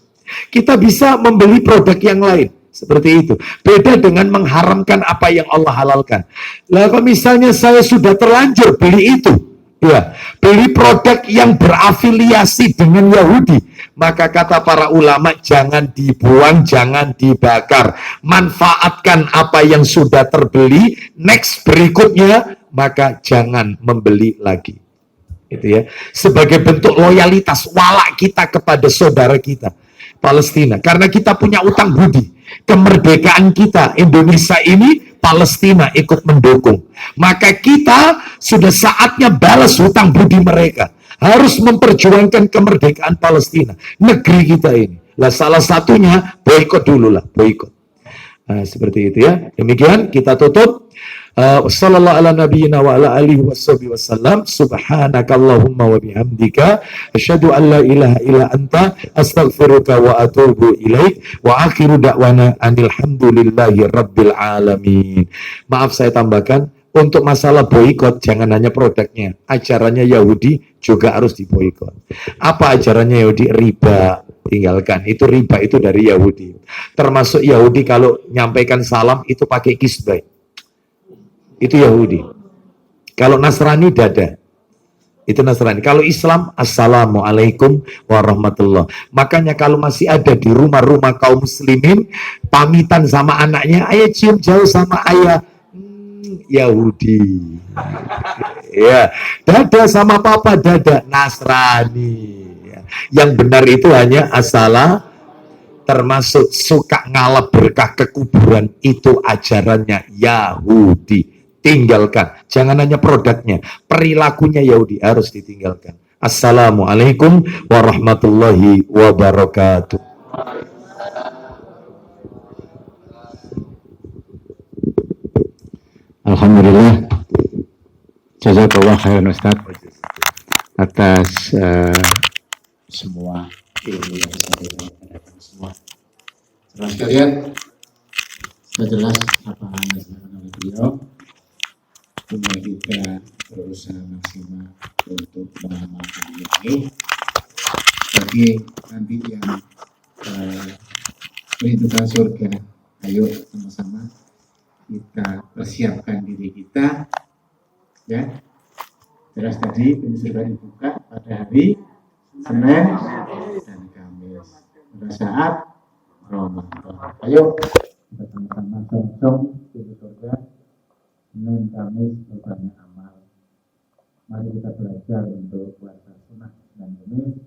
Kita bisa membeli produk yang lain. Seperti itu. Beda dengan mengharamkan apa yang Allah halalkan. Lah kalau misalnya saya sudah terlanjur beli itu, ya, beli produk yang berafiliasi dengan Yahudi, maka kata para ulama, jangan dibuang, jangan dibakar. Manfaatkan apa yang sudah terbeli, next berikutnya, maka jangan membeli lagi. Itu ya, sebagai bentuk loyalitas walak kita kepada saudara kita Palestina, karena kita punya utang budi. Kemerdekaan kita Indonesia ini Palestina ikut mendukung, maka kita sudah saatnya balas hutang budi mereka, harus memperjuangkan kemerdekaan Palestina, negeri kita ini. Lah salah satunya boikot dulu lah, boikot. Nah, seperti itu ya. Demikian kita tutup. Sallallahu ala nabiyyina wa ala alihi wasallam. Subhanakallahumma wa bihamdika asyhadu an la ilaha illa anta astaghfiruka wa atubu ilaik wa akhiru da'wana anil hamdulillahi rabbil alamin. Maaf saya tambahkan, untuk masalah boikot jangan hanya produknya, ajarannya Yahudi juga harus diboikot. Apa ajarannya Yahudi? Riba, tinggalkan. Itu riba, itu dari Yahudi. Termasuk Yahudi kalau nyampaikan salam itu pakai kisbah. Itu Yahudi. Kalau Nasrani dada. Itu Nasrani. Kalau Islam, assalamualaikum warahmatullah. Makanya kalau masih ada di rumah-rumah kaum muslimin, pamitan sama anaknya, ayah cium jauh sama ayah. Yahudi. Ya, dada sama papa, dada Nasrani. Yang benar itu hanya asalah, termasuk suka ngalap berkah ke kuburan, itu ajarannya Yahudi. Tinggalkan, jangan hanya produknya, perilakunya Yahudi harus ditinggalkan. Assalamualaikum warahmatullahi wabarakatuh. Alhamdulillah, jazakallah khairan Ustaz atas semua ilmu yang disampaikan kepada semua. Saudara sekalian, sudah jelas apa yang disampaikan oleh beliau. Tinggal kita berusaha maksimal untuk mengamalkan ini. Bagi nanti yang merindukan surga, ayo sama-sama kita persiapkan diri kita, ya. Jelas tadi pintu surga dibuka pada hari Senin dan Kamis pada saat Ramadan. Ayo kita sama-sama song-song pintu surga Senin Kamis berbanyak amal. Mari kita belajar untuk puasa sunnah dan Kamis.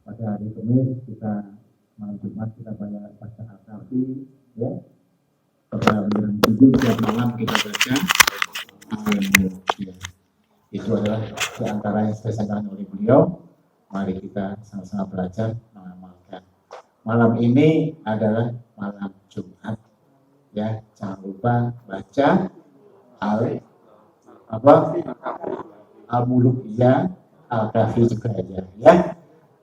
Pada hari Kamis kita malam Jumat kita banyak baca Al-Kahfi, ya. Pada bulan 7 tiap malam kita baca Al-Mulk. Itu adalah di antara yang saya sampaikan oleh beliau. Mari kita sama-sama belajar mengamalkan. Malam ini adalah malam Jumat, ya. Jangan lupa baca Al-Mulk, ya, Al-Kahfi juga aja, ya.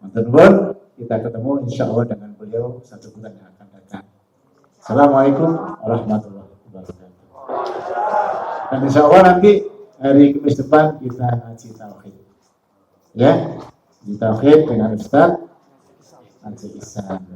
Mantan kita ketemu insya Allah dengan beliau satu bulan yang akan datang. Assalamualaikum warahmatullahi wabarakatuh. Dan insya Allah nanti hari Kamis depan kita ngaji tauhid, ya, ngaji tauhid dengan Ustaz Haji Ihsan.